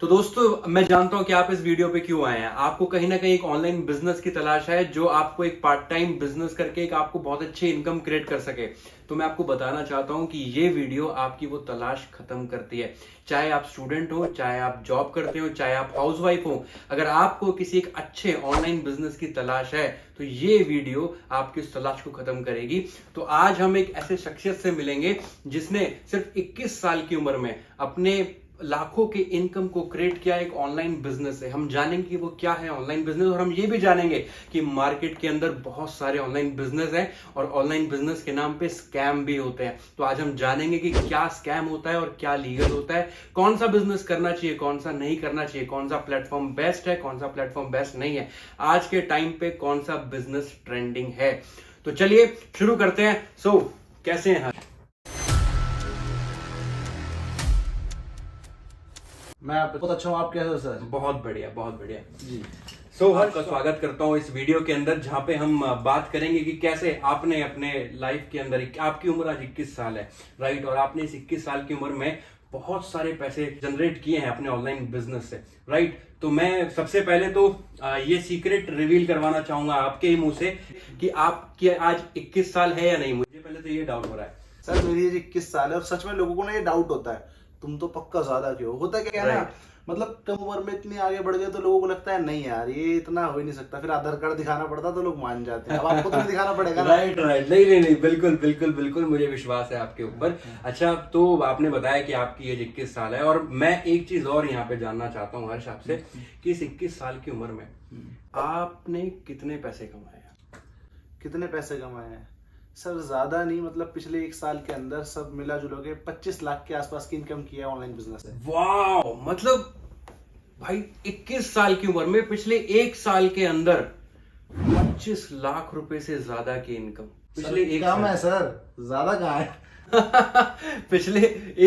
तो दोस्तों मैं जानता हूं कि आप इस वीडियो पे क्यों आए हैं। आपको कहीं ना कहीं एक ऑनलाइन बिजनेस की तलाश है जो आपको एक पार्ट टाइम बिजनेस करके एक आपको बहुत अच्छी इनकम क्रिएट कर सके। तो मैं आपको बताना चाहता हूं कि ये वीडियो आपकी वो तलाश खत्म करती है। चाहे आप स्टूडेंट हो, चाहे आप जॉब करते हो, चाहे आप हाउसवाइफ हो, अगर आपको किसी एक अच्छे ऑनलाइन बिजनेस की तलाश है तो ये वीडियो आपकी उस तलाश को खत्म करेगी। तो आज हम एक ऐसे शख्सियत से मिलेंगे जिसने सिर्फ 21 साल की उम्र में अपने लाखों के इनकम को क्रिएट किया एक ऑनलाइन बिजनेस है। हम जानेंगे कि वो क्या है ऑनलाइन बिजनेस, और हम ये भी जानेंगे कि मार्केट के अंदर बहुत सारे ऑनलाइन बिजनेस हैं और ऑनलाइन बिजनेस के नाम पे स्कैम भी होते हैं। तो आज हम जानेंगे कि क्या स्कैम होता है और क्या लीगल होता है, कौन सा बिजनेस करना चाहिए, कौन सा नहीं करना चाहिए, कौन सा प्लेटफॉर्म बेस्ट है, कौन सा प्लेटफॉर्म बेस्ट नहीं है, आज के टाइम पे कौन सा बिजनेस ट्रेंडिंग है। तो चलिए शुरू करते हैं। कैसे हैं? मैं बहुत अच्छा हूँ। आप कैसे हो सर? बहुत बढ़िया, बहुत बढ़िया जी। आपका स्वागत करता हूँ इस वीडियो के अंदर, जहां पे हम बात करेंगे कि कैसे आपने अपने लाइफ के अंदर, आपकी उम्र आज 21 साल है, राइट, और आपने इस 21 साल की उम्र में बहुत सारे पैसे जनरेट किए हैं अपने ऑनलाइन बिजनेस से, राइट। तो मैं सबसे पहले तो ये सीक्रेट रिवील करवाना चाहूंगा आपके ही मुंह से कि आपकी आज 21 साल है या नहीं। मुझे पहले तो ये डाउट हो रहा है सर, मेरी एज 21 साल है और सच में लोगों को ना ये डाउट होता है, तुम तो पक्का ज्यादा क्यों होता क्या है ना, मतलब कम उम्र में इतनी आगे बढ़ गए तो लोगों को लगता है नहीं यार ये इतना हो ही नहीं सकता, फिर आधार कार्ड दिखाना पड़ता तो लोग मान जाते हैं। अब आपको तो नहीं दिखाना पड़ेगा ना। राइट, नहीं, बिल्कुल बिल्कुल बिल्कुल, मुझे विश्वास है आपके ऊपर। अच्छा, तो आपने बताया कि आपकी एज 21 साल है, और मैं एक चीज और यहाँ पे जानना चाहता हूँ हर्ष आपसे कि इस 21 साल की उम्र में आपने कितने पैसे कमाए? कितने पैसे कमाए हैं सर? ज्यादा नहीं, मतलब पिछले एक साल के अंदर सब मिला जुला के 25 लाख के आसपास की इनकम की है ऑनलाइन बिजनेस से। वाह, मतलब भाई 21 साल की उम्र में पिछले एक साल के अंदर 25 लाख रुपए से ज्यादा की इनकम पिछले एक कम है सर, ज्यादा कहाँ है? पिछले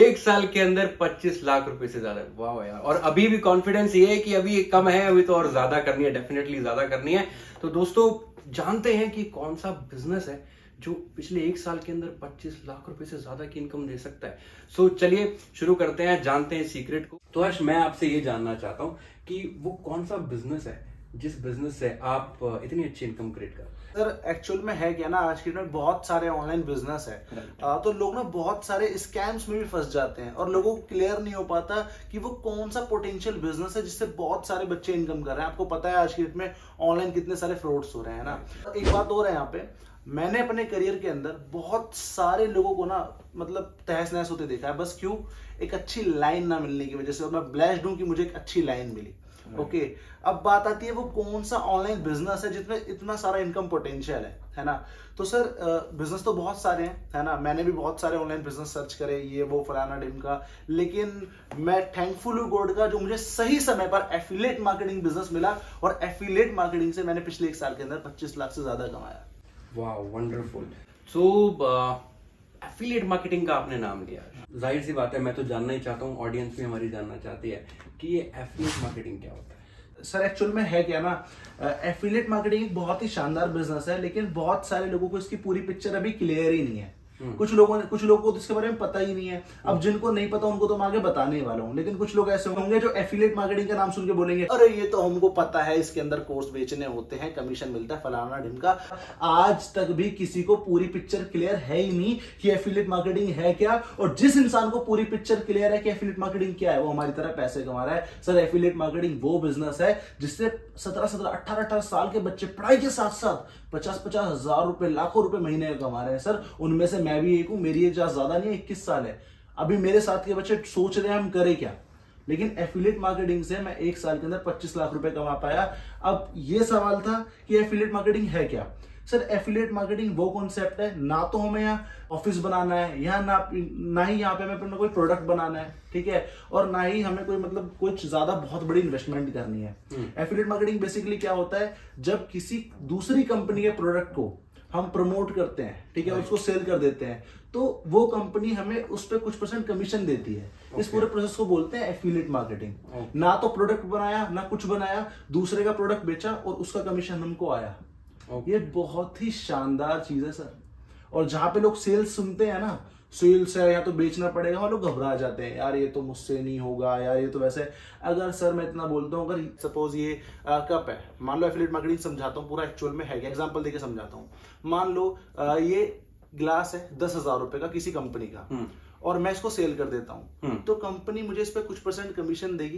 एक साल के अंदर 25 लाख रुपए से ज्यादा। वाह यार, और अभी भी कॉन्फिडेंस ये है कि अभी ये कम है, अभी तो और ज्यादा करनी है, डेफिनेटली ज्यादा करनी है। तो दोस्तों जानते हैं कि कौन सा बिजनेस है जो पिछले एक साल के अंदर 25 लाख रुपए से ज्यादा की इनकम दे सकता है। चलिए शुरू करते हैं, जानते हैं सीक्रेट को। तो हर्ष, मैं आपसे ये जानना चाहता हूँ कि वो कौन सा बिजनेस है जिस बिजनेस से आप इतनी अच्छी इनकम क्रिएट कर। सर एक्चुअल में है क्या ना, आज के टाइम बहुत सारे ऑनलाइन बिजनेस है, तो लोग ना बहुत सारे स्कैम्स में भी फंस जाते हैं और लोगों को क्लियर नहीं हो पाता कि वो कौन सा पोटेंशियल बिजनेस है जिससे बहुत सारे बच्चे इनकम कर रहे हैं। आपको पता है आज की डेट में ऑनलाइन कितने सारे फ्रॉड्स हो रहे हैं ना। एक बात और है यहाँ पे, मैंने अपने करियर के अंदर बहुत सारे लोगों को ना मतलब तहस नहस होते देखा है, बस क्यों? एक अच्छी लाइन ना मिलने की वजह से, और मैं ब्लेस्ड हूं कि मुझे एक अच्छी लाइन मिली। ओके, अब बात आती है वो कौन सा ऑनलाइन बिजनेस है जिसमें इतना सारा इनकम पोटेंशियल है ना। तो सर बिजनेस तो बहुत सारे हैं, है ना, मैंने भी बहुत सारे ऑनलाइन बिजनेस सर्च करे, ये वो फलाना ढिमका, लेकिन मैं थैंकफुल हूँ गॉड का जो मुझे सही समय पर एफिलिएट मार्केटिंग बिजनेस मिला, और एफिलिएट मार्केटिंग से मैंने पिछले एक साल के अंदर 25 लाख से ज्यादा कमाया। वाह, वंडरफुल। एफिलिएट मार्केटिंग का आपने नाम लिया, जाहिर सी बात है मैं तो जानना ही चाहता हूँ, ऑडियंस भी हमारी जानना चाहती है कि ये एफिलिएट मार्केटिंग क्या होता है। सर एक्चुअल में है क्या ना, एफिलिएट मार्केटिंग एक बहुत ही शानदार बिजनेस है, लेकिन बहुत सारे लोगों को इसकी पूरी पिक्चर अभी क्लियर ही नहीं है। कुछ लोगों को तो इसके बारे में पता ही नहीं है। अब जिनको नहीं पता उनको तो मैं आगे बताने ही वाला हूँ, लेकिन कुछ लोग ऐसे होंगे जो एफिलिएट मार्केटिंग का नाम सुन के बोलेंगे अरे ये तो हमको पता है, इसके अंदर कोर्स बेचने होते हैं, कमीशन मिलता है, फलाना ढिमका। आज तक भी किसी को पूरी पिक्चर क्लियर है ही नहीं कि एफिलिएट मार्केटिंग है क्या, और जिस इंसान को पूरी पिक्चर क्लियर है कि एफिलिएट मार्केटिंग क्या है वो हमारी तरह पैसे कमा रहा है। सर एफिलिएट मार्केटिंग वो बिजनेस है जिससे 17-18 साल के बच्चे पढ़ाई के साथ साथ 50-50 हजार रुपए, लाखों रुपए महीने में कमा रहे हैं। सर उनमें से मैं भी एक हूं, मेरी एज ज्यादा नहीं है, 21 साल है। अभी मेरे साथ के बच्चे सोच रहे हैं हम करें क्या, लेकिन एफिलिएट मार्केटिंग से मैं एक साल के अंदर 25 लाख रुपए कमा पाया। अब ये सवाल था कि एफिलिएट मार्केटिंग है क्या। सर एफिलिएट मार्केटिंग वो कॉन्सेप्ट है, ना तो हमें यहाँ ऑफिस बनाना है, यहाँ ना ही यहाँ पे हमें अपना कोई प्रोडक्ट बनाना है, ठीक है, और ना ही हमें कोई मतलब कुछ ज्यादा बहुत बड़ी इन्वेस्टमेंट करनी है। एफिलिएट मार्केटिंग बेसिकली क्या होता है, जब किसी दूसरी कंपनी के प्रोडक्ट को हम प्रमोट करते हैं, ठीक है, उसको सेल कर देते हैं, तो वो कंपनी हमें उस पर कुछ % कमीशन देती है। इस पूरे प्रोसेस को बोलते हैं एफिलिएट मार्केटिंग। ना तो प्रोडक्ट बनाया ना कुछ बनाया, दूसरे का प्रोडक्ट बेचा और उसका कमीशन हमको आया। ये बहुत ही शानदार चीज है सर, और जहां पे लोग सेल्स सुनते हैं ना सेल्स है या तो बेचना पड़ेगा, वो लोग घबरा जाते हैं, यार ये तो मुझसे नहीं होगा, यार ये तो वैसे। अगर सर मैं इतना बोलता हूँ, अगर सपोज ये कप है, मान लो एफिलिएट मार्केटिंग समझाता हूँ पूरा एक्चुअल में है, एग्जांपल देके समझाता हूँ। मान लो ये ग्लास है 10,000 रुपए का किसी कंपनी का, और मैं इसको सेल कर देता हूँ, तो कंपनी मुझे इस पे कुछ % कमीशन देगी,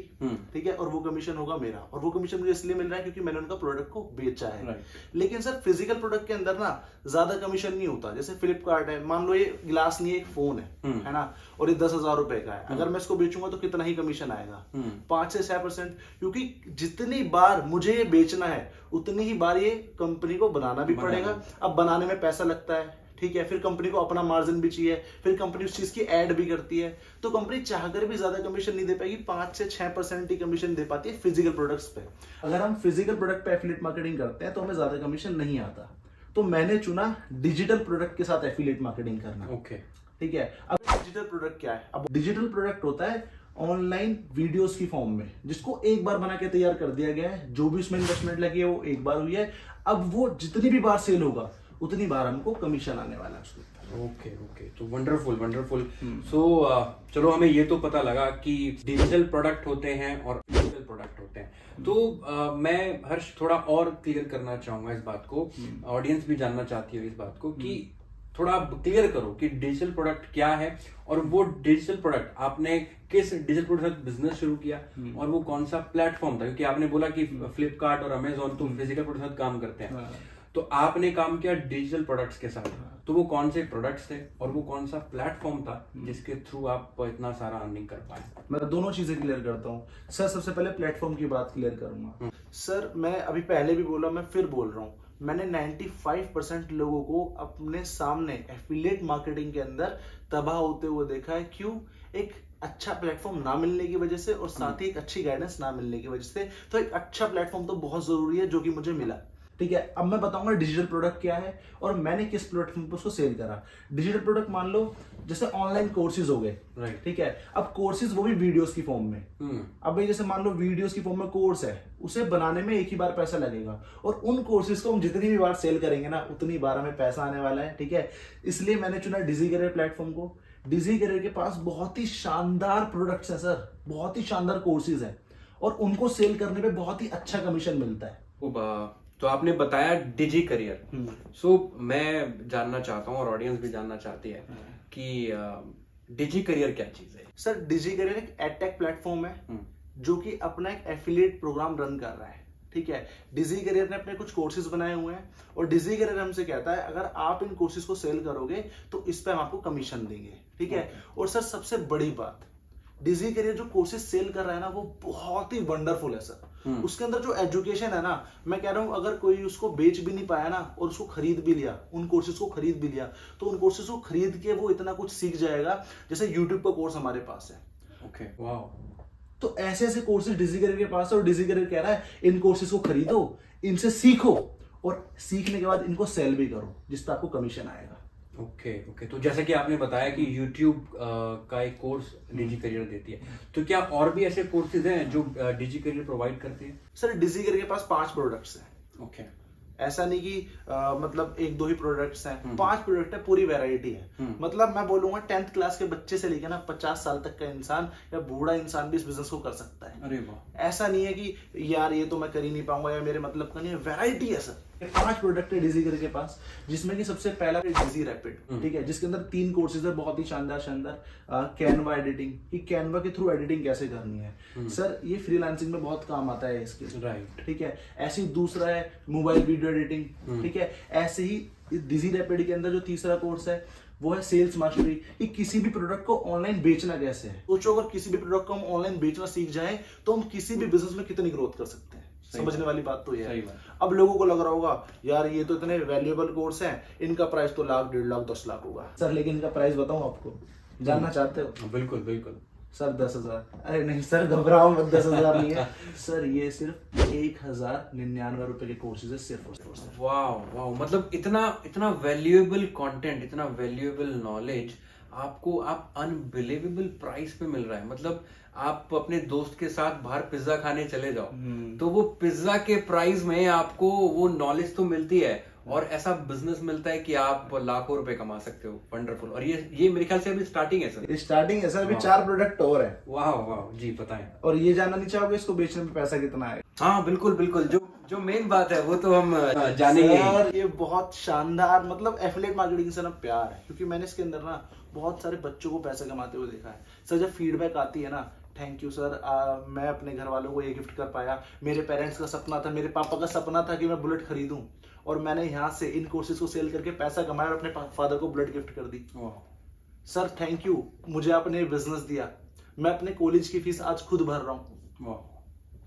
ठीक है, और वो कमीशन होगा मेरा, और वो कमीशन मुझे इसलिए मिल रहा है क्योंकि मैंने उनका प्रोडक्ट को बेचा है। लेकिन सर फिजिकल प्रोडक्ट के अंदर ना ज्यादा कमीशन नहीं होता। जैसे फ्लिपकार्ट है, मान लो ये ग्लास नहीं, एक फोन है ना, और ये 10,000 रुपए का है, अगर मैं इसको बेचूंगा तो कितना ही कमीशन आएगा, 5 से 6%, क्योंकि जितनी बार मुझे ये बेचना है उतनी ही बार ये कंपनी को बनाना भी पड़ेगा। अब बनाने में पैसा लगता है, ठीक है, फिर कंपनी को अपना मार्जिन भी चाहिए, फिर कंपनी उस चीज की एड भी करती है, तो कंपनी चाहकर भी ज्यादा कमीशन नहीं दे पाएगी, 5 से 6% ही कमीशन दे पाती है फिजिकल प्रोडक्ट्स पे। अगर हम फिजिकल प्रोडक्ट पे एफिलिएट मार्केटिंग करते हैं तो हमें ज्यादा कमीशन नहीं आता, तो मैंने चुना डिजिटल प्रोडक्ट के साथ एफिलिएट मार्केटिंग करना। ओके, ठीक है। अब डिजिटल प्रोडक्ट क्या है? अब डिजिटल प्रोडक्ट होता है ऑनलाइन वीडियोस की फॉर्म में, जिसको एक बार बना के तैयार कर दिया गया है, जो भी उसमें इन्वेस्टमेंट लगी है वो एक बार हुई है, अब वो जितनी भी बार सेल होगा उतनी बार हमको कमीशन आने वाला है उसके ऊपर। ओके ओके, तो वंडरफुल। सो चलो, हमें ये तो पता लगा कि डिजिटल प्रोडक्ट होते हैं और फिजिकल प्रोडक्ट होते हैं। तो मैं हर्ष थोड़ा और क्लियर करना चाहूंगा इस बात को, ऑडियंस भी जानना चाहती है इस बात को, कि थोड़ा क्लियर करो कि डिजिटल प्रोडक्ट क्या है, और वो डिजिटल प्रोडक्ट आपने किस डिजिटल प्रोडक्ट बिजनेस शुरू किया, और वो कौन सा प्लेटफॉर्म था, क्योंकि आपने बोला कि फ्लिपकार्ट और अमेजोन तो फिजिकल प्रोडक्ट काम करते हैं, तो आपने काम किया डिजिटल प्रोडक्ट्स के साथ, तो वो कौन से प्रोडक्ट्स थे और वो कौन सा प्लेटफॉर्म था जिसके थ्रू आप इतना सारा अर्निंग कर पाए? मैं दोनों चीजें क्लियर करता हूँ सर। सबसे पहले प्लेटफॉर्म की बात क्लियर करूंगा सर। मैं अभी पहले भी बोला, मैं फिर बोल रहा हूँ, मैंने 95% लोगों को अपने सामने एफिलिएट मार्केटिंग के अंदर तबाह होते हुए देखा है। क्यों? एक अच्छा प्लेटफॉर्म ना मिलने की वजह से, और साथ ही एक अच्छी गाइडेंस ना मिलने की वजह से। तो एक अच्छा प्लेटफॉर्म तो बहुत जरूरी है, जो कि मुझे मिला। ठीक है, अब मैं बताऊंगा डिजिटल प्रोडक्ट क्या है और मैंने किस प्लेटफॉर्म पर उसको सेल करा। डिजिटल प्रोडक्ट मान लो जैसे ऑनलाइन कोर्सेज हो गए, ठीक है। अब कोर्सेज वो भी वीडियोस की फॉर्म में। अब भाई जैसे मान लो वीडियोस की फॉर्म में कोर्स है, उसे बनाने में एक ही बार पैसा लगेगा, और उन कोर्सेज को हम जितनी भी बार सेल करेंगे ना, उतनी बार हमें पैसा आने वाला है। ठीक है, इसलिए मैंने चुना डिजी करियर प्लेटफॉर्म को। डिजी करियर के पास बहुत ही शानदार प्रोडक्ट्स हैं सर, बहुत ही शानदार कोर्सेज हैं, और उनको सेल करने में बहुत ही अच्छा कमीशन मिलता है। तो आपने बताया डिजी करियर। सो मैं जानना चाहता हूँ और ऑडियंस भी जानना चाहती है कि डिजी करियर क्या चीज है? सर डिजी करियर एक एडटेक प्लेटफॉर्म है जो कि अपना एक एफिलिएट प्रोग्राम रन कर रहा है। ठीक है, डिजी करियर ने अपने कुछ कोर्सेज बनाए हुए हैं, और डिजी करियर हमसे कहता है अगर आप इन कोर्सेज को सेल करोगे तो इस पे हम आपको कमीशन देंगे। ठीक है, और सर सबसे बड़ी बात, डिजी करियर जो कोर्सेज सेल कर रहा है ना, वो बहुत ही वंडरफुल है सर। उसके अंदर जो एजुकेशन है ना, मैं कह रहा हूं अगर कोई उसको बेच भी नहीं पाया ना, और उसको खरीद भी लिया, उन कोर्सेज को खरीद भी लिया, तो उन कोर्सेज को खरीद के वो इतना कुछ सीख जाएगा, जैसे यूट्यूब का कोर्स हमारे पास है। ओके, वाह। तो ऐसे ऐसे कोर्सेज डिजी करियर के पास है, और डिजी करियर कह रहा है इन कोर्सेज को खरीदो, इनसे सीखो, और सीखने के बाद इनको सेल भी करो, जिस पर आपको कमीशन आएगा। ओके, तो जैसे कि आपने बताया कि YouTube का एक कोर्स डिजी करियर देती है, तो क्या और भी ऐसे कोर्सेज हैं जो डिजी करियर प्रोवाइड करती है? सर डिजी करियर के पास 5 प्रोडक्ट्स हैं। ओके, ऐसा नहीं कि मतलब 1-2 ही प्रोडक्ट्स हैं, 5 प्रोडक्ट है, पूरी वैरायटी है। मतलब मैं बोलूंगा 10th क्लास के बच्चे से लेकर ना 50 साल तक का इंसान या बूढ़ा इंसान भी इस बिजनेस को कर सकता है। अरे वाह। ऐसा नहीं है कि यार ये तो मैं कर ही नहीं पाऊंगा या मेरे मतलब का नहीं है, वैरायटी है सर। 5 प्रोडक्ट है डिजी करियर के पास, जिसमें कि सबसे पहला डिजी रैपिड, ठीक है, जिसके अंदर 3 कोर्सेज है बहुत ही शानदार। कैनवा एडिटिंग, कि कैनवा के थ्रू एडिटिंग कैसे करनी है सर, ये फ्रीलांसिंग में बहुत काम आता है इसके। राइट, ठीक है। ऐसे ही दूसरा है मोबाइल वीडियो एडिटिंग। ठीक है, ऐसे ही डिजी रैपिड के अंदर जो तीसरा कोर्स है वो है सेल्स मास्टरी, कि किसी भी प्रोडक्ट को ऑनलाइन बेचना कैसे है। सोचो अगर किसी भी प्रोडक्ट को हम ऑनलाइन बेचना सीख जाएं तो हम किसी भी बिजनेस में कितनी ग्रोथ कर सकते हैं। समझने वाली बात तो ये है। अब लोगों को लग रहा होगा यार ये तो इतने वैल्यूएबल कोर्स हैं, इनका प्राइस तो लाख, 1.5 लाख, 10 लाख होगा। सर लेकिन इनका प्राइस बताऊं आपको, जानना चाहते हो? बिल्कुल सर 10,000। अरे नहीं सर, घबराओ मत, 10,000 नहीं है सर, ये सिर्फ 1,099 रुपए के कोर्सेज है सिर्फ। वाह, मतलब इतना वैल्यूएबल कंटेंट, इतना वैल्यूएबल नॉलेज आपको आप अनबिलीवेबल प्राइस पे मिल रहा है। मतलब आप अपने दोस्त के साथ बाहर पिज्जा खाने चले जाओ, तो वो पिज्जा के प्राइस में आपको वो नॉलेज तो मिलती है, और ऐसा बिजनेस मिलता है कि आप लाखों रुपए कमा सकते हो। वंडरफुल। और ये मेरे ख्याल से अभी स्टार्टिंग है सर। स्टार्टिंग है सर, अभी 4 प्रोडक्ट और है। वाह वाह जी, बताएं। और ये जानना नहीं चाहोगे इसको बेचने में पैसा कितना है? हाँ बिल्कुल बिल्कुल, जो मेन बात है वो तो हम जानेंगे ही। सर ये बहुत शानदार, मतलब एफिलिएट मार्केटिंग से ना प्यार है, क्योंकि मैंने इसके अंदर ना बहुत सारे बच्चों को पैसे कमाते हुए देखा है सर। जब फीडबैक आती है ना, थैंक यू सर, मैं अपने घर वालों को ये गिफ्ट कर पाया, मेरे पेरेंट्स का सपना था, मेरे पापा का सपना था कि मैं बुलेट खरीदूं, और मैंने यहाँ से इन कोर्सेज को सेल करके पैसा कमाया और अपने फादर को बुलेट गिफ्ट कर दी। सर थैंक यू, मुझे आपने बिजनेस दिया, मैं अपने कॉलेज की फीस आज खुद भर रहा हूँ।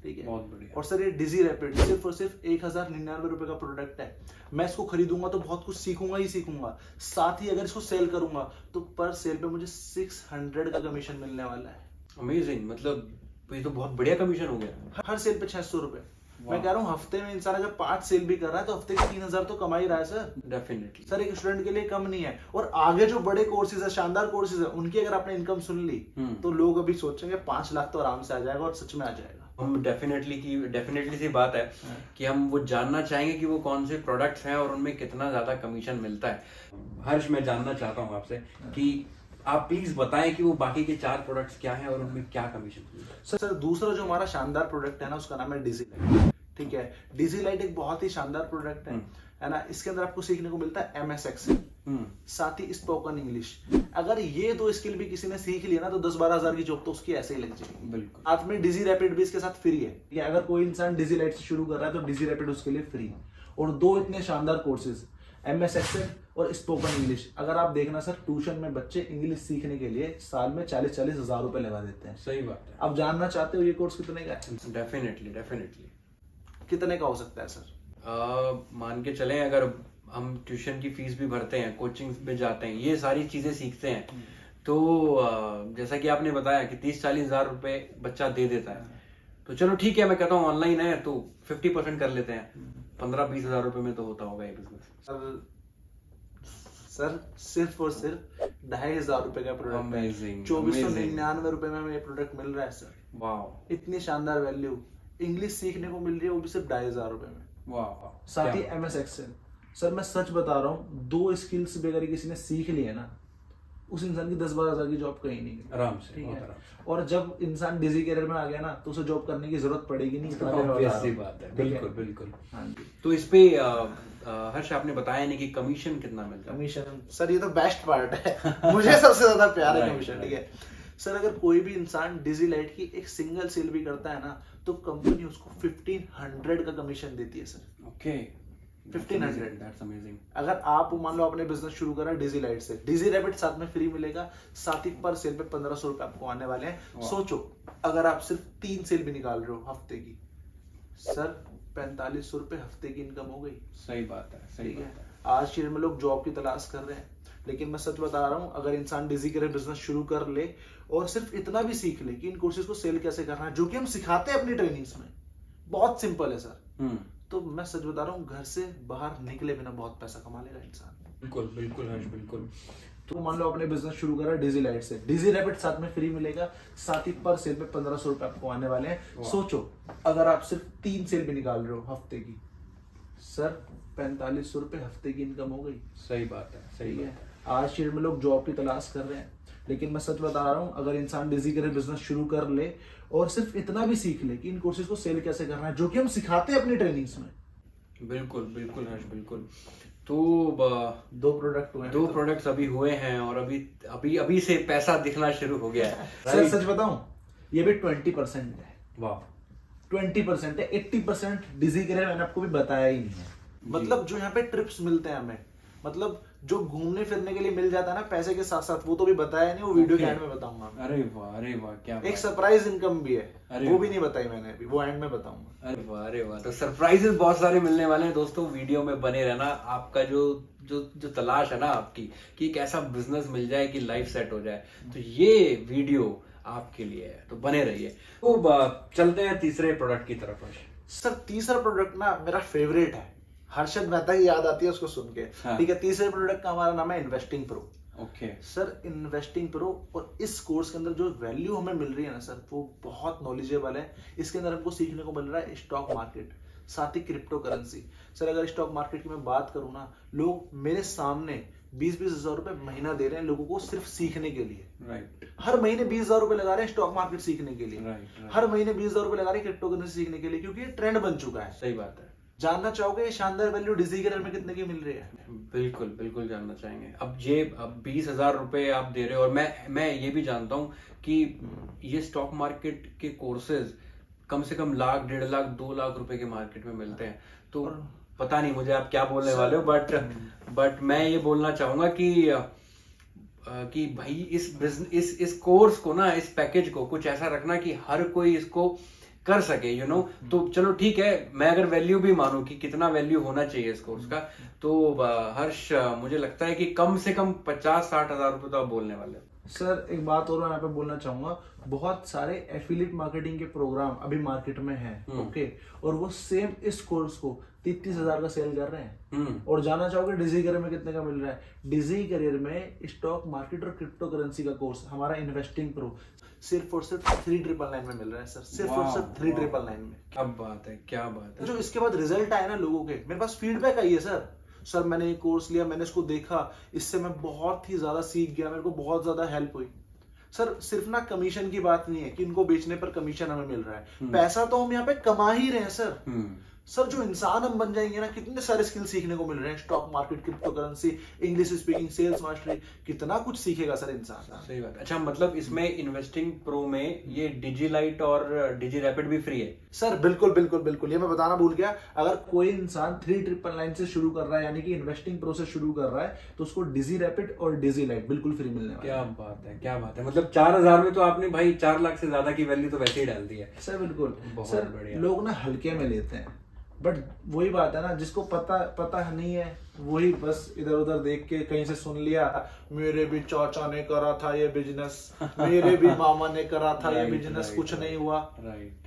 ठीक है, बहुत बढ़िया। और सर ये डिजी रैपिड सिर्फ और सिर्फ 1099 रुपए का प्रोडक्ट है। मैं इसको खरीदूंगा तो बहुत कुछ सीखूंगा ही सीखूंगा, साथ ही अगर इसको सेल करूंगा तो पर सेल पे मुझे 600 का कमीशन मिलने वाला है। अमेजिंग, मतलब ये तो बहुत बढ़िया कमीशन हो गया। हर सेल पे 600 रुपए। मैं कह रहा हूँ हफ्ते में इंसान अगर 5 सेल भी कर रहा है तो हफ्ते के 3000 तो कमा ही रहा है सर। डेफिनेटली सर एक स्टूडेंट के लिए कम नहीं है। और आगे जो बड़े कोर्सेज है, शानदार कोर्सेज है, उनकी अगर आपने इनकम सुन ली तो लोग अभी सोचेंगे 5 लाख तो आराम से आ जाएगा, और सच में आ जाएगा। हम डेफिनेटली सी बात है कि हम वो जानना चाहेंगे कि वो कौन से प्रोडक्ट्स हैं और उनमें कितना ज्यादा कमीशन मिलता है। हर्ष, मैं जानना चाहता हूँ आपसे कि आप प्लीज बताएं कि वो बाकी के 4 प्रोडक्ट्स क्या हैं और उनमें क्या कमीशन मिलता है। सर दूसरा जो हमारा शानदार प्रोडक्ट है ना, उसका नाम है डिजी लाइट। ठीक है, डिजी लाइट एक बहुत ही शानदार प्रोडक्ट है ना। इसके अंदर आपको सीखने को मिलता है MS Excel, साथ ही स्पोकन इंग्लिश। अगर ये 2 स्किल भी किसी ने सीख लिया ना तो 10-12 हजार की जॉब तो उसकी ऐसे ही लग जाएगी। बिल्कुल। साथ में डिजी रैपिड भी इसके साथ फ्री है। अगर कोई इंसान डिजी लाइट से शुरू कर रहा है तो डिजी रैपिड उसके लिए फ्री। और 2 इतने शानदार कोर्सेज, MS Excel और स्पोकन इंग्लिश। अगर आप देखना सर, ट्यूशन में बच्चे इंग्लिश सीखने के लिए साल में 40-40 हजार रुपए लगा देते हैं। सही बात है। अब जानना चाहते हो ये कोर्स कितने का है? डेफिनेटली कितने का हो सकता है सर? मान के चलें, अगर हम ट्यूशन की फीस भी भरते हैं, कोचिंग में जाते हैं, ये सारी चीजें सीखते हैं, तो जैसा कि आपने बताया कि 30-40 हजार रुपए बच्चा दे देता है, तो चलो ठीक है, मैं कहता हूँ ऑनलाइन है तो 50% कर लेते हैं, 15-20 हजार रुपए में तो होता होगा ये बिजनेस। सर सिर्फ और सिर्फ 2500 रुपए का प्रोडक्ट है। 2499 रुपए में हमें ये प्रोडक्ट मिल रहा है सर। वाह, इतनी शानदार वैल्यू, इंग्लिश सीखने को मिल रही है, वो भी सिर्फ 2500 रुपए में। वाह, साथ ही MS Excel। सर मैं सच बता रहा हूँ, 2 स्किल्स भी अगर किसी ने सीख लिए ना, उस इंसान की 10-12 हजार की जॉब कहीं नहीं है, आराम से। ठीक है। और जब इंसान डिजी करियर में आ गया ना तो उसे जॉब करने की जरूरत पड़ेगी नहीं। इतना बात है, बिल्कुल। हाँ जी। तो इस पे हर्ष, आपने बताया नहीं कि कमीशन कितना मिलता है? कमीशन सर ये तो बेस्ट पार्ट है। मुझे सबसे ज्यादा प्यार है कमीशन। ठीक है सर, अगर कोई भी इंसान डिजी लाइट की एक सिंगल सेल भी करता है ना तो कंपनी उसको 1500 का कमीशन देती है सर। ओके, 1500। That's amazing. अगर आप मान लो आपने बिजनेस शुरू करा डिजी लाइट से, डिजी रैपिड साथ में फ्री मिलेगा, साथ ही पर सेल पे 1500 रुपए आपको आने वाले हैं। सोचो अगर आप सिर्फ 3 सेल भी निकाल रहे हो हफ्ते की, सर 4500 रुपए हफ्ते की इनकम हो गई। सही बात है, सही ठीक है। बात है। आज के में लोग जॉब की तलाश कर रहे हैं, लेकिन मैं सच बता रहा हूँ, अगर इंसान डिजी करे बिजनेस शुरू कर ले और सिर्फ इतना भी सीख ले कि इन कोर्सेज को सेल कैसे करना है, जो कि हम सिखाते हैं अपनी ट्रेनिंग्स में, बहुत सिंपल है सर, तो मैं सच बता रहा हूँ घर से बाहर निकले बिना बहुत पैसा कमा लेगा इंसान। बिल्कुल हर्ष, बिल्कुल। तो मान लो आपने बिजनेस शुरू करा डिजी लाइट से, डिजी रैपिड साथ में फ्री मिलेगा, साथ ही पर सेल पे 1500 रुपए आपको आने वाले हैं। सोचो अगर आप सिर्फ 3 सेल भी निकाल रहे हो हफ्ते की, सर 4500 रुपए हफ्ते की इनकम हो गई। सही बात है, सही है। आज शेयर में लोग जॉब की तलाश कर रहे हैं, लेकिन मैं सच बता रहा हूँ, अगर इंसान डिजी करे बिजनेस शुरू कर ले और सिर्फ इतना भी सीख ले कि इन कोर्सेज को सेल कैसे करना है, जो कि हम सिखाते हैं अपनी ट्रेनिंग्स में। बिल्कुल हर्ष, बिल्कुल। तो 2 प्रोडक्ट हुए, 2 प्रोडक्ट्स अभी हुए हैं और अभी से पैसा दिखना शुरू हो गया है। सर सच बताऊं, ये भी 20% है। वाह, 20% है, 80% डिजी करे मैंने आपको भी बताया ही नहीं है। मतलब जो यहाँ पे ट्रिप्स मिलते हैं हमें, मतलब जो घूमने फिरने के लिए मिल जाता है ना पैसे के साथ साथ, वो तो भी बताया नहीं, वो वीडियो के एंड में बताऊंगा। अरे वाह, क्या एक सरप्राइज इनकम भी है, वो भी नहीं बताई मैंने अभी, वो एंड में बताऊंगा। अरे वाह, तो सरप्राइजेस बहुत सारे मिलने वाले हैं दोस्तों, वीडियो में बने रहना। आपका जो तलाश है ना आपकी कि एक ऐसा बिजनेस मिल जाए कि लाइफ सेट हो जाए, तो ये वीडियो आपके लिए है, तो बने रहिए। तो चलते हैं तीसरे प्रोडक्ट की तरफ। सर तीसरा प्रोडक्ट ना मेरा फेवरेट है, हर्षद मेहता की याद आती है उसको सुन के। ठीक है, तीसरे प्रोडक्ट का हमारा नाम है investing pro. Okay sir, investing pro, और इस कोर्स के अंदर जो वैल्यू हमें मिल रही है ना सर, वो बहुत नॉलेजेबल है। इसके अंदर हमको सीखने को मिल रहा है स्टॉक मार्केट, साथ ही क्रिप्टो करेंसी। सर अगर स्टॉक मार्केट की मैं बात करूँ ना, लोग मेरे सामने 20-20 हजार रुपए महीना दे रहे हैं लोगों को सिर्फ सीखने के लिए। राइट। हर महीने 20 हजार रुपए लगा रहे हैं स्टॉक मार्केट सीखने के लिए। राइट। हर महीने 20 हजार रुपए लगा रहे हैं क्रिप्टो करेंसी सीखने के लिए, क्योंकि ये ट्रेंड बन चुका है। सही बात है। जानना चाहोगे ये शानदार वैल्यू डिजी करियर में कितने की मिल रही है? बिल्कुल बिल्कुल जानना चाहेंगे। अब 20,000 रुपए आप दे रहे हो, और मैं ये भी जानता हूँ कि ये स्टॉक मार्केट के कोर्सेज कम से कम लाख, 1.5 लाख, 2 लाख रुपए के मार्केट में मिलते हैं। तो पता नहीं मुझे आप क्या बोलने वाले हो, बट मैं ये बोलना चाहूंगा कि भाई इस कोर्स को ना, इस पैकेज को कुछ ऐसा रखना कि हर कोई इसको कर सके, तो चलो ठीक है, मैं अगर वैल्यू भी मानूं कि कितना वैल्यू होना चाहिए इस कोर्स का, तो हर्ष मुझे लगता है कि कम से कम 50-60 हजार रुपए तो आप बोलने वाले हो। सर एक बात और मैं यहाँ पे बोलना चाहूंगा, बहुत सारे एफिलिएट मार्केटिंग के प्रोग्राम अभी मार्केट में हैं, ओके, और वो सेम इस कोर्स को 33 हजार का सेल कर रहे हैं। और जानना चाहोगे डिजी करियर में कितने का मिल रहा है? डिजी करियर में स्टॉक मार्केट और क्रिप्टो करेंसी का कोर्स हमारा इन्वेस्टिंग प्रो सिर्फ और सिर्फ 3,999 में मिल रहा है सर, सिर्फ और सिर्फ 3,999 में। क्या बात है, क्या बात है। जो इसके बाद रिजल्ट आए ना लोगों के, मेरे पास फीडबैक आई है सर मैंने ये कोर्स लिया, मैंने इसको देखा, इससे मैं बहुत ही ज्यादा सीख गया, मेरे को बहुत ज्यादा हेल्प हुई। सर सिर्फ ना कमीशन की बात नहीं है कि इनको बेचने पर कमीशन हमें मिल रहा है, पैसा तो हम यहाँ पे कमा ही रहे हैं सर जो इंसान हम बन जाएंगे ना, कितने सारे स्किल सीखने को मिल रहे हैं। Stock market, crypto currency, English speaking, sales mastery, कितना कुछ सीखेगा सर इंसान। सही बात। अच्छा, मतलब इसमें इन्वेस्टिंग प्रो में ये डिजी लाइट और डिजी रैपिड भी फ्री है? सर बिल्कुल बिल्कुल बिल्कुल, ये मैं बताना भूल गया, अगर कोई इंसान 3,999 से शुरू कर रहा है, यानी कि इन्वेस्टिंग प्रो से शुरू कर रहा है, तो उसको डिजी रैपिड और डिजी लाइट बिल्कुल फ्री मिलने वाला है। क्या बात है, क्या बात है। मतलब 4,000 में तो आपने भाई 4 लाख से ज्यादा की वैल्यू तो वैसे ही डाल दी है। सर बिल्कुल। बहुत सर बढ़िया। लोग ना हल्के में लेते हैं, बट वही बात है ना, जिसको पता नहीं है वही बस इधर उधर देख के कहीं से सुन लिया, मेरे भी चाचा ने करा था ये बिजनेस, मेरे भी मामा ने करा था ये बिजनेस, कुछ नहीं हुआ। राइट।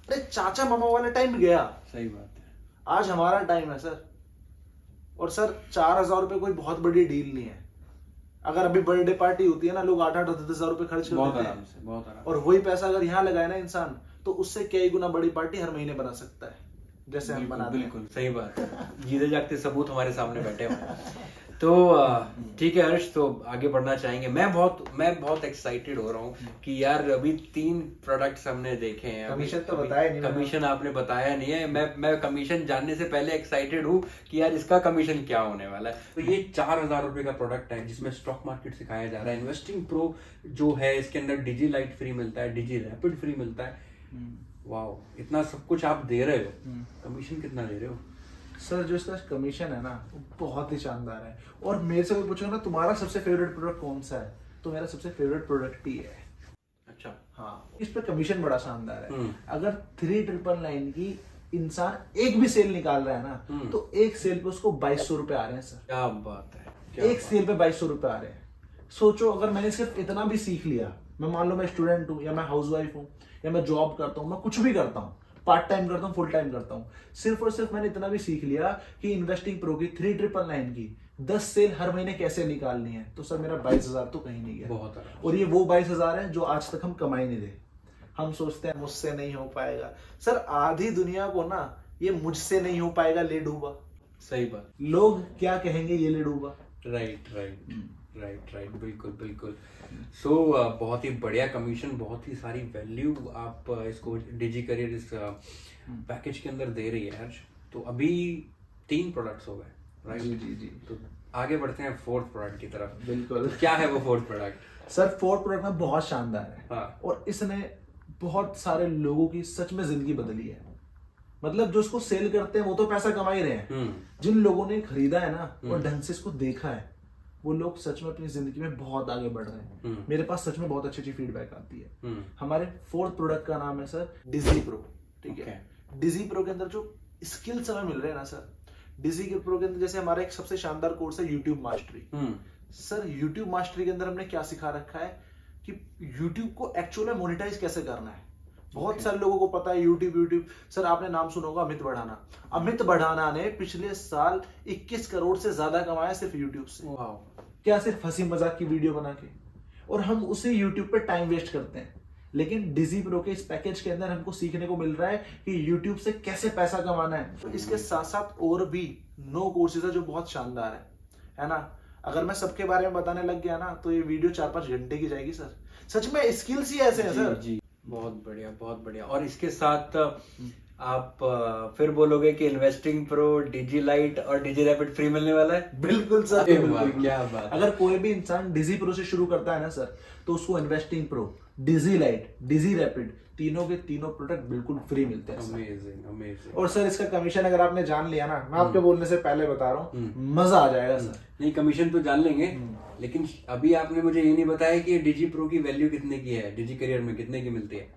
अरे चाचा मामा वाला टाइम गया, सही बात है। आज हमारा टाइम है सर। और सर 4,000 रुपए कोई बहुत बड़ी डील नहीं है। अगर अभी बर्थडे पार्टी होती है ना, लोग 8-10 हजार रुपए खर्च कर देते हैं, बहुत आराम से। और वही पैसा अगर यहाँ लगाए ना इंसान, तो उससे कई गुना बड़ी पार्टी हर महीने बना सकता है, जैसे हम बनाते हैं। बिल्कुल सही बात है। जीते जागते सबूत हमारे सामने बैठे हुए। तो ठीक है हर्ष, तो आगे बढ़ना चाहेंगे। मैं बहुत एक्साइटेड हो रहा हूँ कि यार अभी 3 प्रोडक्ट्स हमने देखे हैं। कमीशन तो बताया नहीं, कमीशन आपने बताया नहीं है। मैं कमीशन जानने से पहले एक्साइटेड हूँ कि यार इसका कमीशन क्या होने वाला है। तो ये 4,000 रुपए का प्रोडक्ट है जिसमें स्टॉक मार्केट सिखाया जा रहा है। इन्वेस्टिंग प्रो जो है, इसके अंदर डिजी लाइट फ्री मिलता है, डिजी रैपिड फ्री मिलता है। वाओ, इतना सब कुछ आप दे रहे हो, कमीशन कितना दे रहे हो? सर जो इसका कमीशन है ना, वो बहुत ही शानदार है। और मेरे से कोई पूछेगा ना तुम्हारा सबसे फेवरेट प्रोडक्ट कौन सा है, तो मेरा सबसे फेवरेट प्रोडक्ट ही है। अच्छा। हाँ, इस पे कमीशन बड़ा शानदार है। अगर 3,999 की इंसान एक भी सेल निकाल रहा है ना, तो एक सेल पे उसको 2,200 रुपए आ रहे हैं सर। क्या बात है। एक सेल पे 2,200 रुपए आ रहे हैं। सोचो, अगर मैंने सिर्फ इतना भी सीख लिया, मैं मान लो मैं स्टूडेंट हूँ, या मैं हाउसवाइफ हूँ, या मैं जॉब करता हूँ, मैं कुछ भी करता हूँ, पार्ट टाइम करता हूँ, फुल टाइम करता हूँ, सिर्फ और सिर्फ मैंने इतना भी सीख लिया कि इन्वेस्टिंग प्रो की 3,999 की 10 सेल हर महीने कैसे निकालनी है, तो सर मेरा 22,000 तो कहीं नहीं गया। बहुत आराम। और ये वो 22,000 है जो आज तक हम कमाई नहीं दे। हम सोचते हैं मुझसे नहीं हो पाएगा। सर आधी दुनिया को ना ये मुझसे नहीं हो पाएगा ले डूबा। सही बात। लोग क्या कहेंगे ये ले डूबा। राइट राइट राइट राइट, बिल्कुल बिल्कुल। सो बहुत ही बढ़िया कमीशन, बहुत ही सारी वैल्यू आप इसको डिजी करियर इस पैकेज के अंदर दे रही है हर्ष। तो अभी 3 प्रोडक्ट्स हो गए, राइट? जी जी जी। तो आगे बढ़ते हैं 4th प्रोडक्ट की तरफ। बिल्कुल। क्या है वो 4th product? Sir 4th product में बहुत शानदार है। हाँ। और इसने बहुत सारे लोगों की सच में जिंदगी बदली है। मतलब जो इसको सेल करते हैं वो तो पैसा कमा ही रहे हैं, जिन लोगों ने खरीदा है ना और ढंग से इसको देखा है, वो लोग सच में अपनी जिंदगी में बहुत आगे बढ़ रहे हैं। मेरे पास सच में बहुत अच्छी फीडबैक आती है। हमारे 4th प्रोडक्ट का नाम है सर डिजी प्रो। ठीक है। डिजी प्रो के अंदर जो स्किल्स हमें मिल रहे हैं ना सर, डिजी प्रो के अंदर जैसे हमारा एक सबसे शानदार कोर्स है YouTube mastery. Sir YouTube mastery के अंदर हमने क्या सिखा रखा है कि यूट्यूब को एक्चुअल में मोनेटाइज कैसे करना है। बहुत सारे लोगों को पता है यूट्यूब। सर आपने नाम सुना होगा अमित बढ़ाना। अमित बढ़ाना ने पिछले साल 21 करोड़ से ज्यादा कमाया सिर्फ यूट्यूब से। वाह। क्या सिर्फ हंसी मजाक की वीडियो बना के। और हम उसी यूट्यूब पे टाइम वेस्ट करते हैं। लेकिन डिजी प्रो के इस पैकेज के अंदर हमको सीखने को मिल रहा है कि YouTube से कैसे पैसा कमाना है। तो इसके साथ साथ और भी 9 कोर्सेज है जो बहुत शानदार है ना। अगर मैं सबके बारे में बताने लग गया ना तो ये वीडियो 4-5 घंटे की जाएगी सर। सच में स्किल्स ही ऐसे हैं सर। जी, बहुत बढ़िया, बहुत बढ़िया। और इसके साथ आप फिर बोलोगे कि इन्वेस्टिंग प्रो, डिजी लाइट और डिजी रैपिड फ्री मिलने वाला है? बिल्कुल सर, अरे वाह, बिल्कुल। क्या बात। अगर कोई भी इंसान डिजी प्रो से शुरू करता है ना सर, तो उसको इन्वेस्टिंग प्रो, डिजी लाइट, डिजी रैपिड तीनों के तीनों प्रोडक्ट बिल्कुल फ्री मिलते हैं। Amazing, amazing. और सर इसका कमीशन अगर आपने जान लिया ना, मैं आपके बोलने से पहले बता रहा हूँ, मजा आ जाएगा सर। नहीं, कमीशन तो जान लेंगे, लेकिन अभी आपने मुझे ये नहीं बताया कि डिजी प्रो की वैल्यू कितने की है, डिजी करियर में कितने की मिलती है?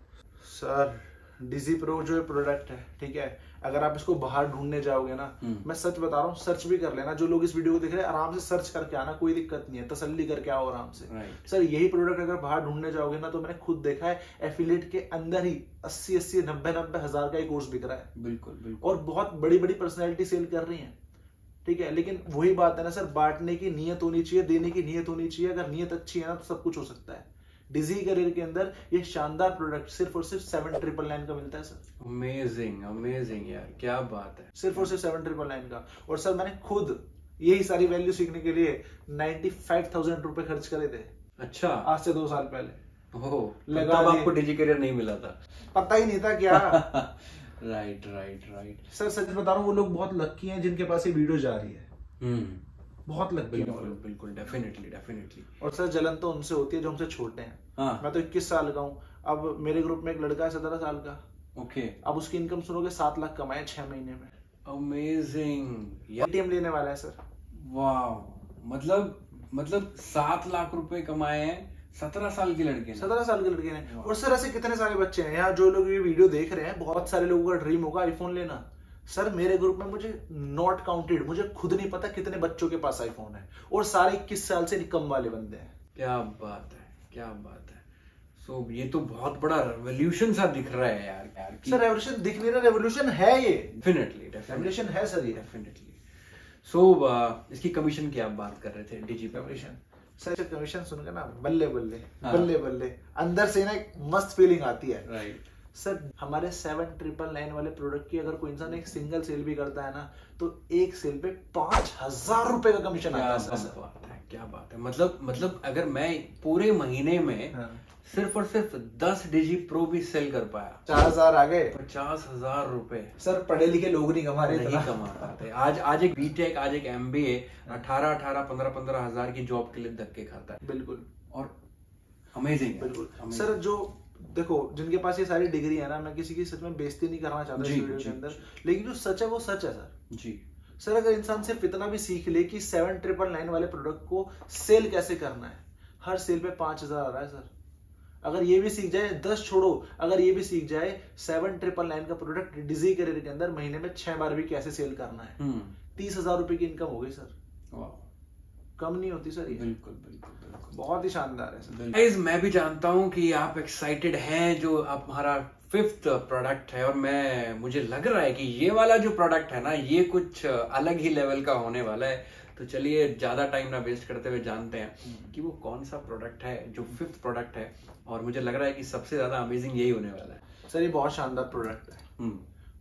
सर डिजी प्रो जो प्रोडक्ट है, ठीक है, अगर आप इसको बाहर ढूंढने जाओगे ना, मैं सच बता रहा हूँ, सर्च भी कर लेना। जो लोग इस वीडियो को देख रहे हैं आराम से सर्च करके आना, कोई दिक्कत नहीं है, तसल्ली करके आओ आराम से। सर यही प्रोडक्ट अगर बाहर ढूंढने जाओगे ना, तो मैंने खुद देखा है एफिलिएट के अंदर ही 80-80, 90-90 हजार का ही कोर्स बिक रहा है। बिल्कुल, बिल्कुल। और बहुत बड़ी बड़ी पर्सनैलिटी सेल कर रही है, ठीक है। लेकिन वही बात है ना सर, बांटने की नीयत होनी चाहिए, देने की नीयत होनी चाहिए। अगर नीयत अच्छी है ना तो सब कुछ हो सकता है। डिजी करियर के अंदर ये शानदार प्रोडक्ट सिर्फ और सिर्फ 7999 का मिलता है सर। अमेजिंग, अमेजिंग यार, क्या बात है। सिर्फ और सिर्फ 7999 का। और सर मैंने खुद यही सारी वैल्यू सीखने के लिए 95,000 रुपए खर्च करे थे। अच्छा, आज से 2 साल पहले। ओह, लगा तब दिए। आपको डिजी करियर नहीं मिला था? पता ही नहीं था क्या। Right, right, right. सर सच बता रहा हूँ, वो लोग बहुत लकी हैं जिनके पास ये वीडियो जा रही है। बहुत लकी है। बिल्कुल, बिल्कुल, डेफिनेटली, डेफिनेटली। और सर जलन तो उनसे होती है जो हमसे छोटे हैं। हाँ। मैं तो 21 साल का हूँ। अब मेरे ग्रुप में एक लड़का है 17 साल का। ओके। अब उसकी इनकम सुनोगे 7 लाख कमाए 6 महीने में। अमेजिंग यार। एटीएम लेने वाला है सर। वाह, मतलब 7 लाख रुपए कमाए हैं 17 साल के लड़के ने। 17 साल के लड़के ने। और सर ऐसे कितने सारे बच्चे हैं यहाँ, जो लोग ये वीडियो देख रहे हैं, बहुत सारे लोगों का ड्रीम होगा आईफोन लेना। सर मेरे ग्रुप में मुझे नॉट काउंटेड, मुझे खुद नहीं पता कितने बच्चों के पास आईफोन है, और सारे 21 साल से कम वाले बंदे हैं। क्या बात है, क्या बात है। सो ये तो बहुत बड़ा रेवोल्यूशन सा दिख रहा है यार सर रेवोल्यूशन दिख नहीं रहा, रेवोल्यूशन है ये। डेफिनेटली, रेवोल्यूशन है सर ये। डेफिनेटली। सो इसकी कमीशन की आप बात कर रहे थे, डिजी कमीशन। सर कमीशन सुनकर ना बल्ले बल्ले हाँ। बल्ले बल्ले, अंदर से ना एक मस्त फीलिंग आती है। राइट। सर हमारे 7999 वाले प्रोडक्ट की अगर कोई इंसान एक सिंगल सेल भी करता है ना, तो एक सेल पे 5,000 रुपए का कमीशन आता है सर। बात है, क्या बात है। मतलब अगर मैं पूरे महीने में सिर्फ और सिर्फ 10 डिजी प्रो भी सेल कर पाया, 4,000 आ गए, 50,000 रुपए। सर पढ़े लिखे लोग नहीं कमा रहे, नहीं कमा पाते। आज एक बीटेक, आज एक एमबीए 18 15 हजार की जॉब के लिए धक्के खाता है। बिल्कुल। और अमेजिंग, बिल्कुल। सर जो देखो, जिनके पास ये सारी डिग्री है ना, मैं किसी की सच में बेइज्जती नहीं करना चाहता इस वीडियो के अंदर, लेकिन जो सच है वो सच है सर। जी सर अगर इंसान सिर्फ इतना भी सीख ले कि 7999 वाले प्रोडक्ट को सेल कैसे करना है, हर सेल पे 5,000 आ रहा है सर। अगर ये भी सीख जाए, 10 छोड़ो, अगर ये भी सीख जाए 7999 का प्रोडक्ट डिजी करियर के अंदर महीने में 6 बार भी कैसे सेल करना है, 30,000 रुपए की इनकम हो गई सर। कम नहीं होती सर ये। बिल्कुल, बिल्कुल, बिल्कुल। बहुत ही शानदार है सर। गाइस, मैं भी जानता हूं कि आप एक्साइटेड हैं, जो आप हमारा 5th प्रोडक्ट है, और मुझे लग रहा है कि ये वाला जो प्रोडक्ट है ना, ये कुछ अलग ही लेवल का होने वाला है। तो चलिए ज्यादा टाइम ना वेस्ट करते हुए जानते हैं कि वो कौन सा प्रोडक्ट है जो 5th प्रोडक्ट है, और मुझे लग रहा है कि सबसे ज्यादा अमेजिंग यही होने वाला है। सर ये बहुत शानदार प्रोडक्ट है,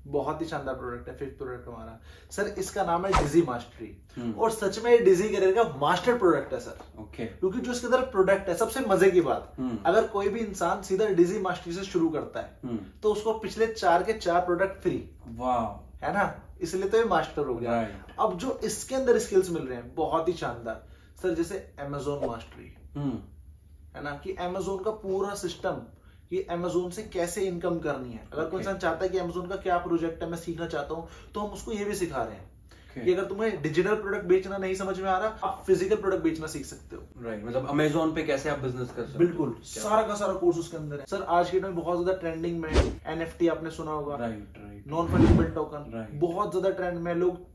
बहुत ही शानदार प्रोडक्ट है। 5th प्रोडक्ट हमारा सर, इसका नाम है डिजी मास्टरी। और सच में ये डिजी करियर का मास्टर प्रोडक्ट है सर। ओके। क्योंकि जो इसके अंदर प्रोडक्ट है, सबसे मजे की बात, अगर कोई भी इंसान सीधा डिजी मास्टरी से शुरू करता है तो उसको पिछले 4 के 4 प्रोडक्ट फ्री। वाह, है ना, इसलिए तो ये मास्टर हो गया। अब जो इसके अंदर स्किल्स मिल रहे हैं बहुत ही शानदार सर, जैसे अमेजोन मास्टरी, है ना, कि अमेजोन का पूरा सिस्टम, कि अमेजोन से कैसे इनकम करनी है। अगर कोई इंसान चाहता है कि अमेजोन का क्या प्रोजेक्ट है, मैं सीखना चाहता हूँ, तो हम उसको ये भी सिखा रहे हैं कि अगर तुम्हें डिजिटल प्रोडक्ट बेचना नहीं समझ में आ रहा, आप फिजिकल प्रोडक्ट बेचना सीख सकते हो। राइट। मतलब अमेजोन पे कैसे आप बिजनेस कर सकते हो। बिल्कुल, सारा का सारा कोर्स उसके अंदर है सर। आज के टाइम में बहुत ज्यादा ट्रेंडिंग में एनएफटी, आपने सुना होगा, राइट, नॉन फंजिबल टोकन, बहुत ज्यादा ट्रेंड में, लोग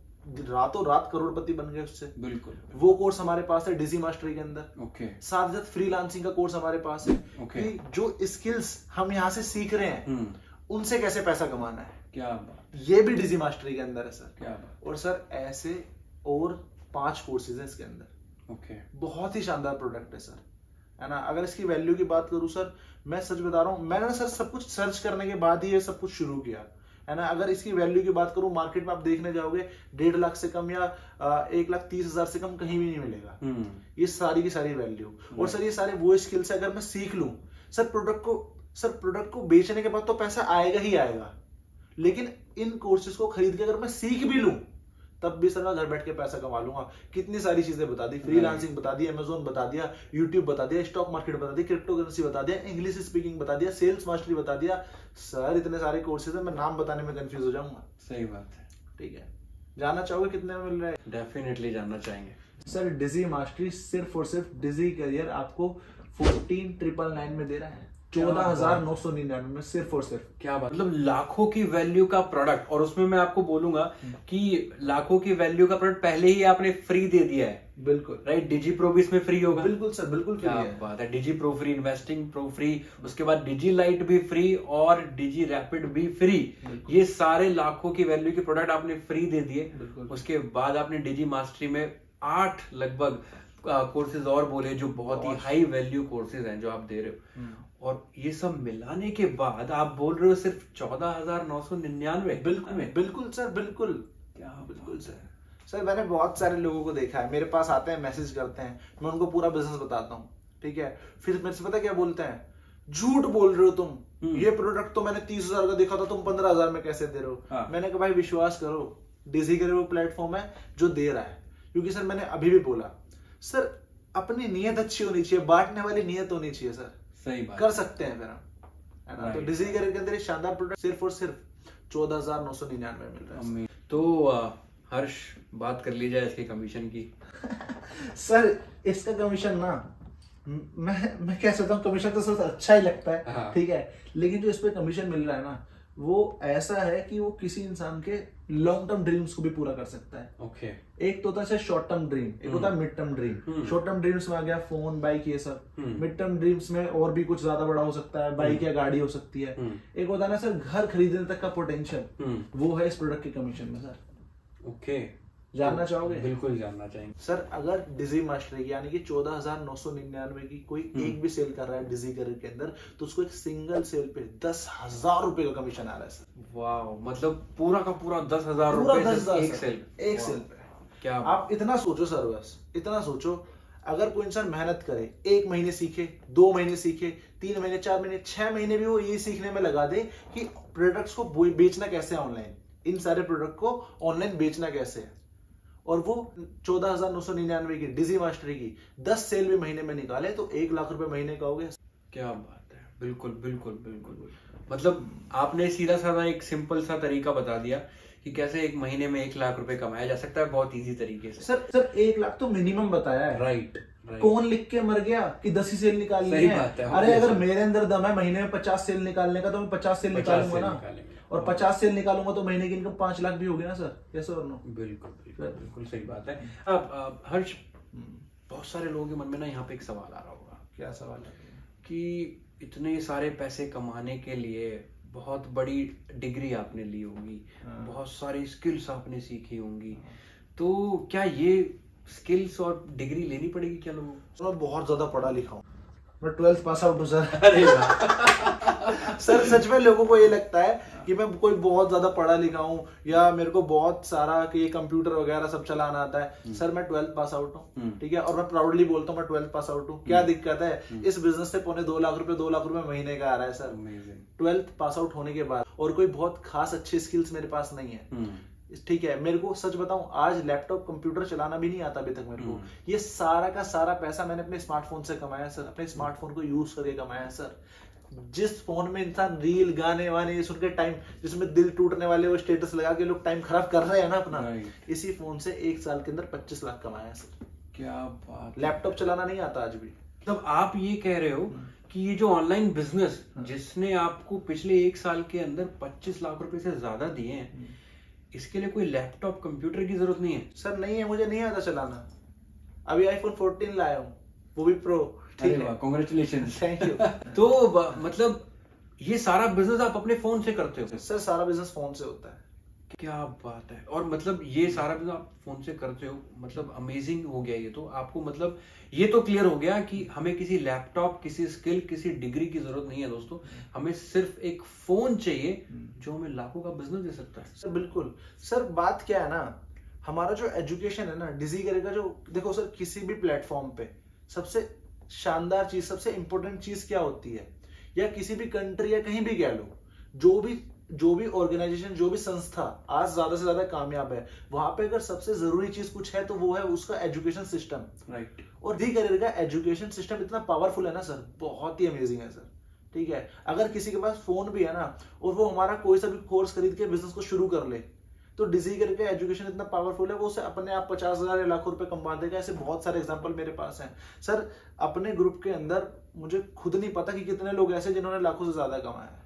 रातों रात करोड़पति बन गए उससे। बिल्कुल। वो कोर्स हमारे पास है डिजी मास्टरी के अंदर। ओके। साथ ही साथ फ्रीलांसिंग का कोर्स हमारे पास है। कि जो स्किल्स हम यहाँ से सीख रहे हैं उनसे कैसे पैसा कमाना है। क्या बात, ये भी डिजी मास्टरी के अंदर है सर। क्या बात। और सर ऐसे और 5 कोर्सेज हैं इसके अंदर। ओके। बहुत ही शानदार प्रोडक्ट है सर। है ना। अगर इसकी वैल्यू की बात करूं सर, मैं सच बता रहा हूं, मैंने ना सर सब कुछ सर्च करने के बाद ही ये सब कुछ शुरू किया, है ना। अगर इसकी वैल्यू की बात करूं, मार्केट में आप देखने जाओगे 1.5 लाख से कम या 1,30,000 से कम कहीं भी नहीं मिलेगा ये सारी की सारी वैल्यू। और सर ये सारे वो स्किल्स अगर मैं सीख लूं सर, प्रोडक्ट को बेचने के बाद तो पैसा आएगा ही आएगा, लेकिन इन कोर्सेज को खरीद के अगर मैं सीख भी लूं तब भी सर मैं घर बैठ के पैसा कमा लूंगा। कितनी सारी चीजें बता दी, फ्रीलांसिंग बता दी, अमेजोन बता दिया, यूट्यूब बता दिया, स्टॉक मार्केट बता दिया, क्रिप्टो करेंसी बता दिया, इंग्लिश स्पीकिंग बता दिया, सेल्स मास्टरी बता दिया। सर इतने सारे कोर्सेज है, मैं नाम बताने में कंफ्यूज हो जाऊंगा। सही बात है। ठीक है, जानना चाहोगे कितने में मिल रहा है? डेफिनेटली जानना चाहेंगे सर डिजी मास्टरी सिर्फ और सिर्फ डिजी करियर आपको 14,999 में दे रहा है, 14,999 में सिर्फ और सिर्फ। क्या बात, मतलब लाखों की वैल्यू का प्रोडक्ट, और उसमें मैं आपको बोलूंगा कि लाखों की वैल्यू का प्रोडक्ट पहले ही आपने फ्री दे दिया है। बिल्कुल राइट, डिजी प्रो भी इसमें फ्री होगा। बिल्कुल सर, बिल्कुल क्या बात है, digi pro free, investing pro free, उसके बाद डिजी लाइट भी फ्री और डिजी रैपिड भी फ्री। ये सारे लाखों की वैल्यू के प्रोडक्ट आपने फ्री दे दिए। उसके बाद आपने डिजी मास्टरी में 8 लगभग कोर्सेज और बोले जो बहुत ही हाई वैल्यू कोर्सेज हैं जो आप दे रहे हो, और ये सब मिलाने के बाद आप बोल रहे हो सिर्फ 14,999। बिल्कुल सर, बिल्कुल। क्या बिल्कुल सर, मैंने बहुत सारे लोगों को देखा है, मेरे पास आते हैं, मैसेज करते हैं, मैं उनको पूरा बिजनेस बताता हूँ, ठीक है। फिर मेरे से पता क्या बोलते हैं, झूठ बोल रहे हो तुम, ये प्रोडक्ट तो मैंने 30,000 का देखा था, तुम 15,000 में कैसे दे रहे हो? मैंने कहा भाई विश्वास करो, डिजी करे वो प्लेटफॉर्म है जो दे रहा है। क्योंकि सर मैंने अभी भी बोला सर, अपनी नीयत अच्छी होनी चाहिए, बांटने वाली नीयत होनी चाहिए सर। सही बात, कर सकते हैं फिर हम, है ना। तो डिजी करियर के अंदर एक शानदार प्रोडक्ट सिर्फ और सिर्फ 14,999 मिल रहा है। तो हर्ष, बात कर ली जाए इसके कमीशन की। सर इसका कमीशन ना, मैं कह सकता हूँ कमीशन तो सर अच्छा ही लगता है, ठीक है, लेकिन जो इस पे कमीशन मिल रहा है ना वो ऐसा है कि वो किसी इंसान के लॉन्ग टर्म ड्रीम्स को भी पूरा कर सकता है। ओके। एक तो होता है शॉर्ट टर्म ड्रीम, एक होता है mid term dream. Short term dreams में आ गया फोन, बाइक, ये सब। मिड टर्म ड्रीम्स में और भी कुछ ज्यादा बड़ा हो सकता है, बाइक या गाड़ी हो सकती है। एक होता है ना सर घर खरीदने तक का पोटेंशियल, वो है इस प्रोडक्ट के कमीशन में सर। ओके, जानना चाहोगे? बिल्कुल जानना चाहेंगे सर। अगर डिजी मास्टरी की यानी कि 14,999 की कोई एक भी सेल कर रहा है डिजी करियर के अंदर, तो उसको एक सिंगल सेल पे 10,000 रुपए का कमीशन आ रहा है सर। वाह, मतलब पूरा का पूरा 10,000 रुपए एक सेल पे। क्या आप इतना सोचो सर, बस इतना सोचो, अगर कोई इंसान मेहनत करे, 1 महीने सीखे, 2 महीने सीखे, 3 महीने, 4 महीने, 6 महीने भी वो ये सीखने में लगा दे कि प्रोडक्ट्स को बेचना कैसे है ऑनलाइन, इन सारे प्रोडक्ट को ऑनलाइन बेचना कैसे है, और वो 14,999 की डिजी मास्टरी की 10 सेल भी महीने में निकाले तो 1 लाख रुपए महीने का हो गया। क्या बात है, बिल्कुल बिल्कुल बिल्कुल। मतलब आपने सीधा साधा एक सिंपल सा तरीका बता दिया कि कैसे एक महीने में 1 लाख रुपए कमाया जा सकता है बहुत इजी तरीके से। सर 1 लाख तो मिनिमम बताया है। राइट। कौन लिख के मर गया कि 10 ही सेल निकालनी है? अरे अगर मेरे अंदर दम है महीने में 50 सेल निकालने का तो मैं 50 सेल निकालूंगा ना, और 50 सेल निकालूंगा तो महीने की इनकम 5 लाख भी होगी ना सर। यस और नो? बिल्कुल सही बात है। अब हर्ष, बहुत सारे लोगों के मन में ना यहाँ पे एक सवाल आ रहा होगा। क्या सवाल है? कि इतने सारे पैसे कमाने के लिए बहुत बड़ी डिग्री आपने ली होगी, बहुत सारी स्किल्स आपने सीखी होंगी, तो क्या ये स्किल्स और डिग्री लेनी पड़ेगी क्या लोगों को? मैं बहुत ज्यादा पढ़ा लिखा हूँ, मैं 12th पास आउट हूँ सर। अरे सर सच में लोगों को ये लगता है कि मैं कोई बहुत ज्यादा पढ़ा लिखा हूँ या मेरे को बहुत सारा कि कंप्यूटर वगैरह सब चलाना आता है। सर मैं 12th पास आउट हूँ, ठीक है, और मैं प्राउडली बोलता हूँ मैं 12th पास आउट हूँ। क्या दिक्कत है? इस बिजनेस से 2.25 लाख रुपए 2 लाख रुपए महीने का आ रहा है सर, 12th पास आउट होने के बाद। और कोई बहुत खास अच्छी स्किल्स मेरे पास नहीं है, ठीक है। मेरे को सच बताऊं, आज लैपटॉप कंप्यूटर चलाना भी नहीं आता अभी तक मेरे को। ये सारा का सारा पैसा मैंने अपने स्मार्टफोन से कमाया सर, अपने स्मार्टफोन को यूज करके कमाया सर। जिस फोन में इंसान रील, गाने वाने सुन के टाइम, जिसमें दिल टूटने वाले वो स्टेटस लगा के लोग टाइम खराब कर रहे हैं ना अपना, इसी फोन से 1 साल के अंदर 25 लाख कमाया सर। क्या बात। लैपटॉप चलाना नहीं आता आज भी। मतलब आप ये कह रहे हो कि ये जो ऑनलाइन बिजनेस जिसने आपको पिछले 1 साल के अंदर 25 लाख रुपए से ज्यादा दिए हैं, इसके लिए कोई लैपटॉप कंप्यूटर की जरूरत नहीं है? सर नहीं है, मुझे नहीं आता चलाना। अभी iPhone 14 लाया हूँ, वो भी प्रो। ठीक है, कांग्रेचुलेशंस, थैंक यू। तो मतलब ये सारा बिजनेस आप अपने फोन से करते हो? सर सारा बिजनेस फोन से होता है। क्या बात है। और मतलब ये सारा भी आप फोन से करते हो, मतलब अमेजिंग हो गया ये तो। आपको मतलब ये तो क्लियर हो गया कि हमें किसी लैपटॉप, किसी स्किल, किसी डिग्री की जरूरत नहीं है दोस्तों। हमें सिर्फ एक फोन चाहिए जो हमें लाखों का बिजनेस दे सकता है। सर बिल्कुल। सर बात क्या है ना, हमारा जो एजुकेशन है ना, डिजी करेगा जो, देखो सर किसी भी प्लेटफॉर्म पे सबसे शानदार चीज, सबसे इंपॉर्टेंट चीज क्या होती है, या किसी भी कंट्री या कहीं भी कह लो, जो भी ऑर्गेनाइजेशन, जो भी संस्था आज ज्यादा से ज्यादा कामयाब है, वहां पे अगर सबसे जरूरी चीज कुछ है तो वो है उसका एजुकेशन सिस्टम। राइट। और डी करियर का एजुकेशन सिस्टम इतना पावरफुल है ना सर, बहुत ही अमेजिंग है सर। ठीक है, अगर किसी के पास फोन भी है ना और वो हमारा कोई सा भी कोर्स खरीद के बिजनेस को शुरू कर ले, तो डिजी करके एजुकेशन इतना पावरफुल है, वो उसे अपने आप 50,000 या लाखों रुपए कमा देगा। ऐसे बहुत सारे एग्जांपल मेरे पास हैं सर। अपने ग्रुप के अंदर मुझे खुद नहीं पता कि कितने लोग ऐसे जिन्होंने लाखों से ज्यादा कमाया है।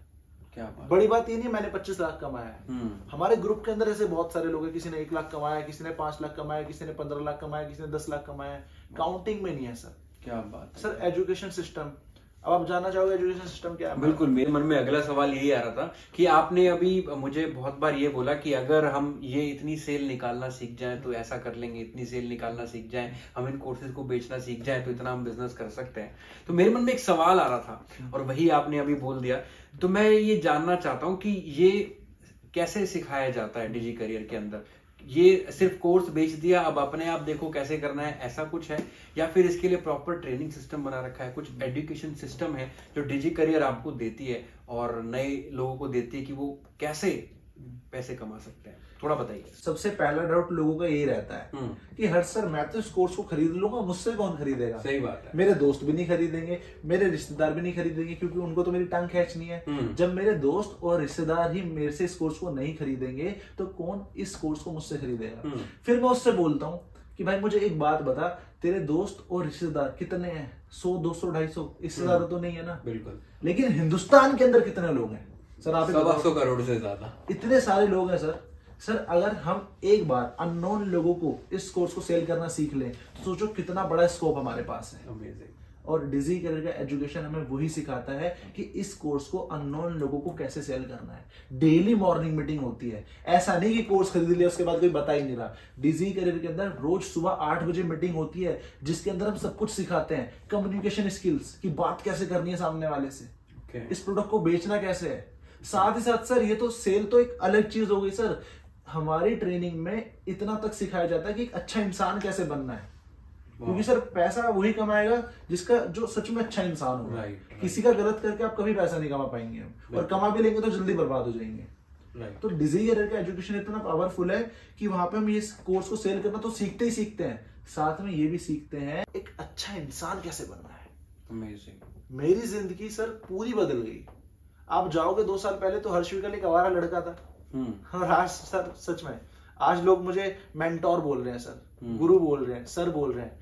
क्या बात। बड़ी बात ये नहीं मैंने 25 लाख कमाया है। हमारे ग्रुप के अंदर ऐसे बहुत सारे लोग हैं, किसी ने 1 लाख कमाया, किसी ने 5 लाख कमाया, किसी ने 15 लाख कमाया, किसी ने 10 लाख कमाया। काउंटिंग में नहीं है सर। क्या बात है। सर एजुकेशन सिस्टम, अब आप जानना चाहोगे एजुकेशन सिस्टम क्या है? बिल्कुल, मेरे मन में अगला सवाल यही आ रहा था कि आपने अभी मुझे बहुत बार ये बोला कि अगर हम ये इतनी सेल निकालना सीख जाएं तो ऐसा कर लेंगे, इतनी सेल निकालना सीख जाएं, हम इन कोर्सेज को बेचना सीख जाएं तो इतना हम बिजनेस कर सकते हैं। तो मेरे मन में एक सवाल आ रहा था और वही आपने अभी बोल दिया। तो मैं ये जानना चाहता हूँ कि ये कैसे सिखाया जाता है डिजी करियर के अंदर? ये सिर्फ कोर्स बेच दिया, अब अपने आप देखो कैसे करना है, ऐसा कुछ है? या फिर इसके लिए प्रॉपर ट्रेनिंग सिस्टम बना रखा है, कुछ एजुकेशन सिस्टम है जो डिजी करियर आपको देती है और नए लोगों को देती है कि वो कैसे पैसे कमा सकते हैं? थोड़ा बताइए। सबसे पहला डाउट लोगों का यही रहता है कि हर सर मैं तो इस कोर्स को खरीद लूंगा, मुझसे कौन खरीदेगा? सही बात है। मेरे दोस्त भी नहीं खरीदेंगे, मेरे रिश्तेदार भी नहीं खरीदेंगे, क्योंकि उनको तो मेरी टांग खींचनी है। जब मेरे दोस्त और रिश्तेदार ही मेरे से इस कोर्स को नहीं खरीदेंगे तो कौन इस कोर्स को मुझसे खरीदेगा? फिर मैं उससे बोलता हूँ कि भाई मुझे एक बात बता, तेरे दोस्त और रिश्तेदार कितने हैं? 100, 200, 250, इससे ज्यादा तो नहीं है ना? बिल्कुल। लेकिन हिंदुस्तान के अंदर कितने लोग हैं सर? आप 100 करोड़ से ज्यादा, इतने सारे लोग हैं सर। सर अगर हम एक बार अननोन लोगों को इस कोर्स को सेल करना सीख लें तो सोचो कितना बड़ा स्कोप हमारे पास है। अमेजिंग। और डिजी करियर का एजुकेशन हमें वही सिखाता है कि इस कोर्स को अननोन लोगों को कैसे सेल करना है। डेली मॉर्निंग मीटिंग होती है, ऐसा नहीं कि कोर्स खरीद लिया उसके बाद कोई बता ही नहीं रहा। डिजी करियर के अंदर रोज सुबह 8 बजे मीटिंग होती है जिसके अंदर हम सब कुछ सिखाते हैं। कम्युनिकेशन स्किल्स की बात कैसे करनी है सामने वाले से, इस प्रोडक्ट को बेचना कैसे है। साथ ही साथ सर ये तो सेल तो एक अलग चीज हो गई सर, हमारी ट्रेनिंग में इतना तक सिखाया जाता है कि एक अच्छा इंसान कैसे बनना है। क्योंकि सर पैसा वही कमाएगा जिसका जो सच में अच्छा इंसान होगा। किसी का गलत करके आप कभी पैसा नहीं कमा पाएंगे, और कमा भी लेंगे तो जल्दी बर्बाद हो जाएंगे। तो डिजी करियर का एजुकेशन इतना पावरफुल है कि वहां पे हम ये कोर्स को सेल करना तो सीखते ही सीखते हैं, साथ में ये भी सीखते हैं एक अच्छा इंसान कैसे बनना है। अमेजिंग। मेरी जिंदगी सर पूरी बदल गई। आप जाओगे 2 साल पहले तो हर्ष विकल एक आवारा लड़का था, और आज सर सच में आज लोग मुझे मेंटोर बोल रहे हैं सर, गुरु बोल रहे हैं, सर बोल रहे हैं।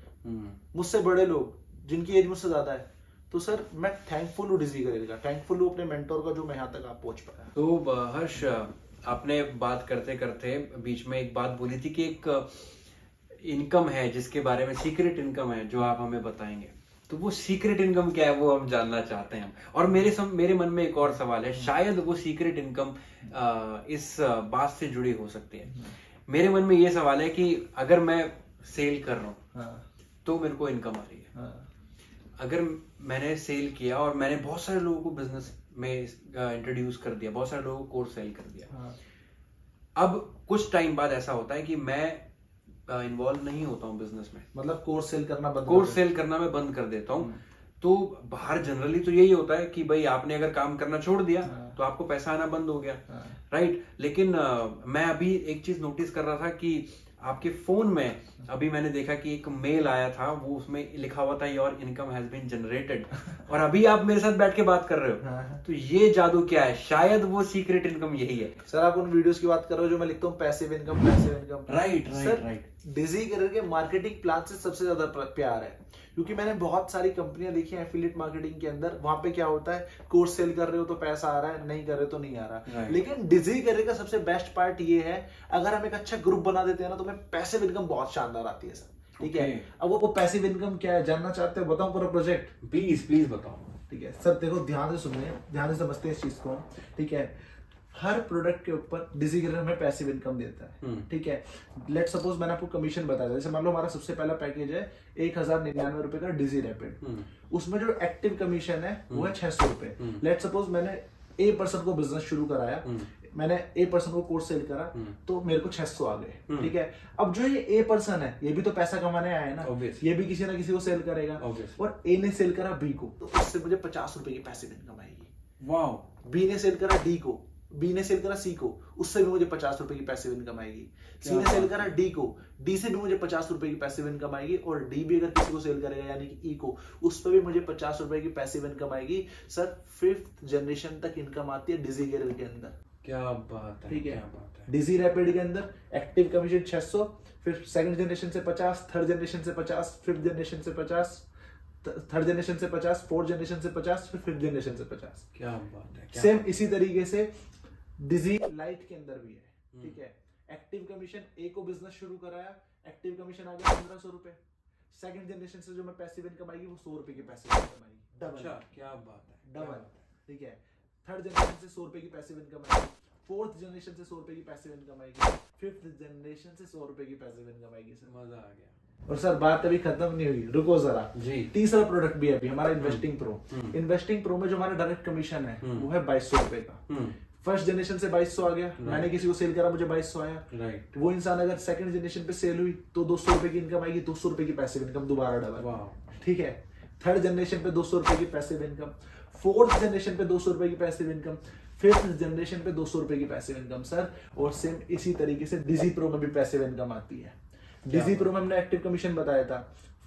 मुझसे बड़े लोग जिनकी एज मुझसे ज्यादा है। तो सर मैं थैंकफुल हूँ डिजी करियर का, थैंकफुल हूँ अपने मेंटोर का जो मैं यहाँ तक आप पहुंच पाया। तो हर्ष, आपने बात करते करते बीच में एक बात बोली थी कि एक इनकम है जिसके बारे में, सीक्रेट इनकम है जो आप हमें बताएंगे। तो वो सीक्रेट इनकम क्या है वो हम जानना चाहते हैं। और मेरे मन में एक और सवाल है, शायद वो सीक्रेट इनकम इस बात से जुड़ी हो सकती है। मेरे मन में ये सवाल है कि अगर मैं सेल कर रहा हूँ तो मेरे को इनकम आ रही है। अगर मैंने सेल किया और मैंने बहुत सारे लोगों को बिजनेस में इंट्रोड्यूस कर दिया, बहुत सारे लोगों को कोर्स सेल कर दिया, अब कुछ टाइम बाद ऐसा होता है कि मैं इन्वॉल्व नहीं होता हूँ बिजनेस में, मतलब कोर्स सेल करना मैं बंद कर देता हूँ। तो बाहर जनरली तो यही होता है कि भाई आपने अगर काम करना छोड़ दिया तो आपको पैसा आना बंद हो गया, राइट। लेकिन मैं अभी एक चीज नोटिस कर रहा था कि आपके फोन में अभी मैंने देखा कि एक मेल आया था, वो उसमें लिखा हुआ था your income has been generated, और अभी आप मेरे साथ बैठ के बात कर रहे हो। तो ये जादू क्या है? शायद वो सीक्रेट इनकम यही है। सर आप उन वीडियोस की बात कर रहे हो जो मैं लिखता हूँ पैसिव इनकम, राइट। डिजी करियर के मार्केटिंग प्लान से सबसे ज्यादा प्यार है, क्योंकि मैंने बहुत सारी कंपनियां देखी हैं एफिलिएट मार्केटिंग के अंदर। वहां पे क्या होता है, कोर्स सेल कर रहे हो तो पैसा आ रहा है, नहीं कर रहे तो नहीं आ रहा। लेकिन डिजी करियर का सबसे बेस्ट पार्ट ये है, अगर हम एक अच्छा ग्रुप बना देते हैं ना तो हमें पैसिव इनकम बहुत शानदार आती है सर। ठीक है, अब वो पैसिव इनकम क्या है जानना चाहते हो? बताऊं पूरा प्रोजेक्ट? प्लीज बताओ। ठीक है सर, देखो ध्यान से सुनिए, ध्यान से समझते हैं इस चीज को। ठीक है, हर प्रोडक्ट के ऊपर डिजी करियर हमें पैसिव इनकम देता है, ठीक है। लेट सपोज मैंने आपको कमीशन बताया, जैसे मान लो हमारा सबसे पहला पैकेज है 1099 रुपए का डिजी रैपिड, उसमें जो एक्टिव कमीशन है वो है 600 रुपए। लेट सपोज मैंने ए पर्सन को बिजनेस शुरू कराया, मैंने ए पर्सन को कोर्स सेल करा, तो मेरे को 600 आ गए, ठीक है। अब जो ये ए पर्सन है ये भी तो पैसा कमाने आया है ना, ये भी किसी ना किसी को सेल करेगा, और ए ने सेल करा बी को, तो उससे मुझे 50 रुपए की पैसिव इनकम आएगी। वाह। बी ने सेल करा डी को, बी ने सेल करा सी को, उससे भी मुझे 50 रुपए की पैसिव इनकम आएगी। सी ने सेल करा डी को, डी से भी मुझे 50 रुपए की पैसिव इनकम आएगी, और डी भी अगर किसी को सेल करेगा यानी कि ई को, उस पर भी मुझे 50 रुपए की पैसिव इनकम आएगी। सर 5th जनरेशन तक इनकम आती है डिजी करियर के अंदर। क्या बात है, ठीक है। क्या बात है। डिजी रैपिड के अंदर एक्टिव कमीशन 600, फिर सेकंड जनरेशन से 50, थर्ड जनरेशन से 50, फिफ्थ जनरेशन से 50, थर्ड जनरेशन से 50, फोर्थ जनरेशन से 50, फिर फिफ्थ जनरेशन से 50। क्या बात है। सेम इसी तरीके से डिजी लाइट के अंदर भी है, ठीक है। एक्टिव कमीशन ए को बिजनेस शुरू कराया, एक्टिव कमीशन आ गया 1500 रुपए। सेकंड जनरेशन से जो मैं पैसिव इनकम आएगी वो 100 रुपए की पैसिव इनकम आएगी, डबल। अच्छा, क्या बात है, डबल, ठीक है। थर्ड जनरेशन से 100 रुपए की पैसिव इनकम आएगी, फोर्थ जनरेशन से 100 रुपए की पैसिव इनकम आएगी, फिफ्थ जनरेशन से 100 रुपए की पैसिव इनकम आएगी। सर मजा आ गया। और सर बात अभी खत्म नहीं हुई, रुको जरा जी। तीसरा प्रोडक्ट भी है अभी हमारा इन्वेस्टिंग प्रो। इन्वेस्टिंग प्रो में जो हमारा डायरेक्ट कमीशन है वो है 2200 रुपए का। फर्स्ट जनरेशन से 2200 आ गया, मैंने किसी को सेल करा, मुझे 2200 आया, राइट। वो इंसान अगर सेकंड जनरेशन पे सेल हुई तो 200 रुपए की इनकम आएगी, 200 रुपए की पैसिव इनकम दोबारा डबल, ठीक है। थर्ड जनरेशन पे 200 रुपए की पैसिव इनकम, फोर्थ जनरेशन पे 200 रुपए की पैसिव इनकम, फिफ्थ जनरेशन पे 200 रुपए की पैसिव इनकम। सर और सेम इसी तरीके से डिजी प्रो में भी पैसिव इनकम आती है। डिजी प्रो में हमने एक्टिव कमीशन बताया था,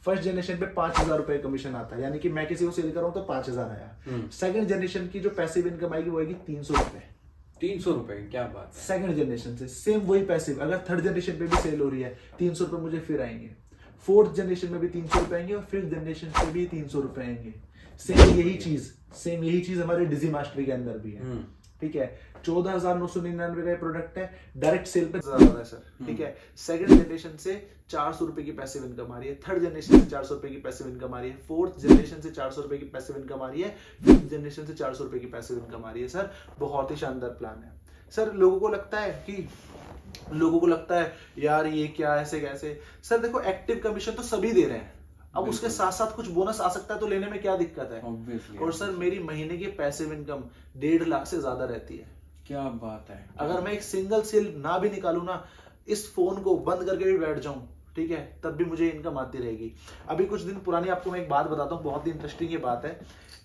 फर्स्ट जनरेशन पे 5000 रुपए कमीशन आता है, यानी कि मैं किसी को सेल कर रहा हूं तो 5000 आया। सेकंड जनरेशन की जो पैसिव इनकम आएगी वो आएगी 300 रुपए। 300 रुपए, क्या बात है। सेकंड जनरेशन से सेम वही पैसिव, अगर थर्ड जनरेशन पे भी सेल हो रही है 300 रुपए मुझे फिर आएंगे, फोर्थ जनरेशन में भी 300 रुपए आएंगे, और फिफ्थ जनरेशन पे भी 300 रुपए आएंगे। सेम यही चीज हमारे डिजी मास्टरी के अंदर भी है, ठीक है। 14,999 का प्रोडक्ट है, डायरेक्ट सेल पे ज्यादा है सर, ठीक है। सेकंड जनरेशन से 400 रुपए की पैसिव इनकम आ रही है, थर्ड जनरेशन से 400 रुपए की पैसिव इनकम आ रही है, फोर्थ जनरेशन से 400 रुपए की पैसिव इनकम आ रही है, फिफ्थ जनरेशन से 400 रुपए की पैसिव इनकम आ रही है। सर बहुत ही शानदार प्लान है। सर लोगों को लगता है यार ये क्या ऐसे कैसे। सर देखो एक्टिव कमीशन तो सभी दे रहे हैं, अब उसके साथ साथ कुछ बोनस आ सकता है तो लेने में क्या दिक्कत है। और सर मेरी महीने की पैसिव इनकम 1.5 लाख से ज्यादा रहती है। क्या बात है। अगर मैं एक सिंगल सेल ना भी निकालू ना, इस फोन को बंद करके भी बैठ जाऊं, ठीक है, तब भी मुझे इनकम आती रहेगी। अभी कुछ दिन पुरानी आपको मैं एक बात बताता हूँ, बहुत ही इंटरेस्टिंग ये बात है।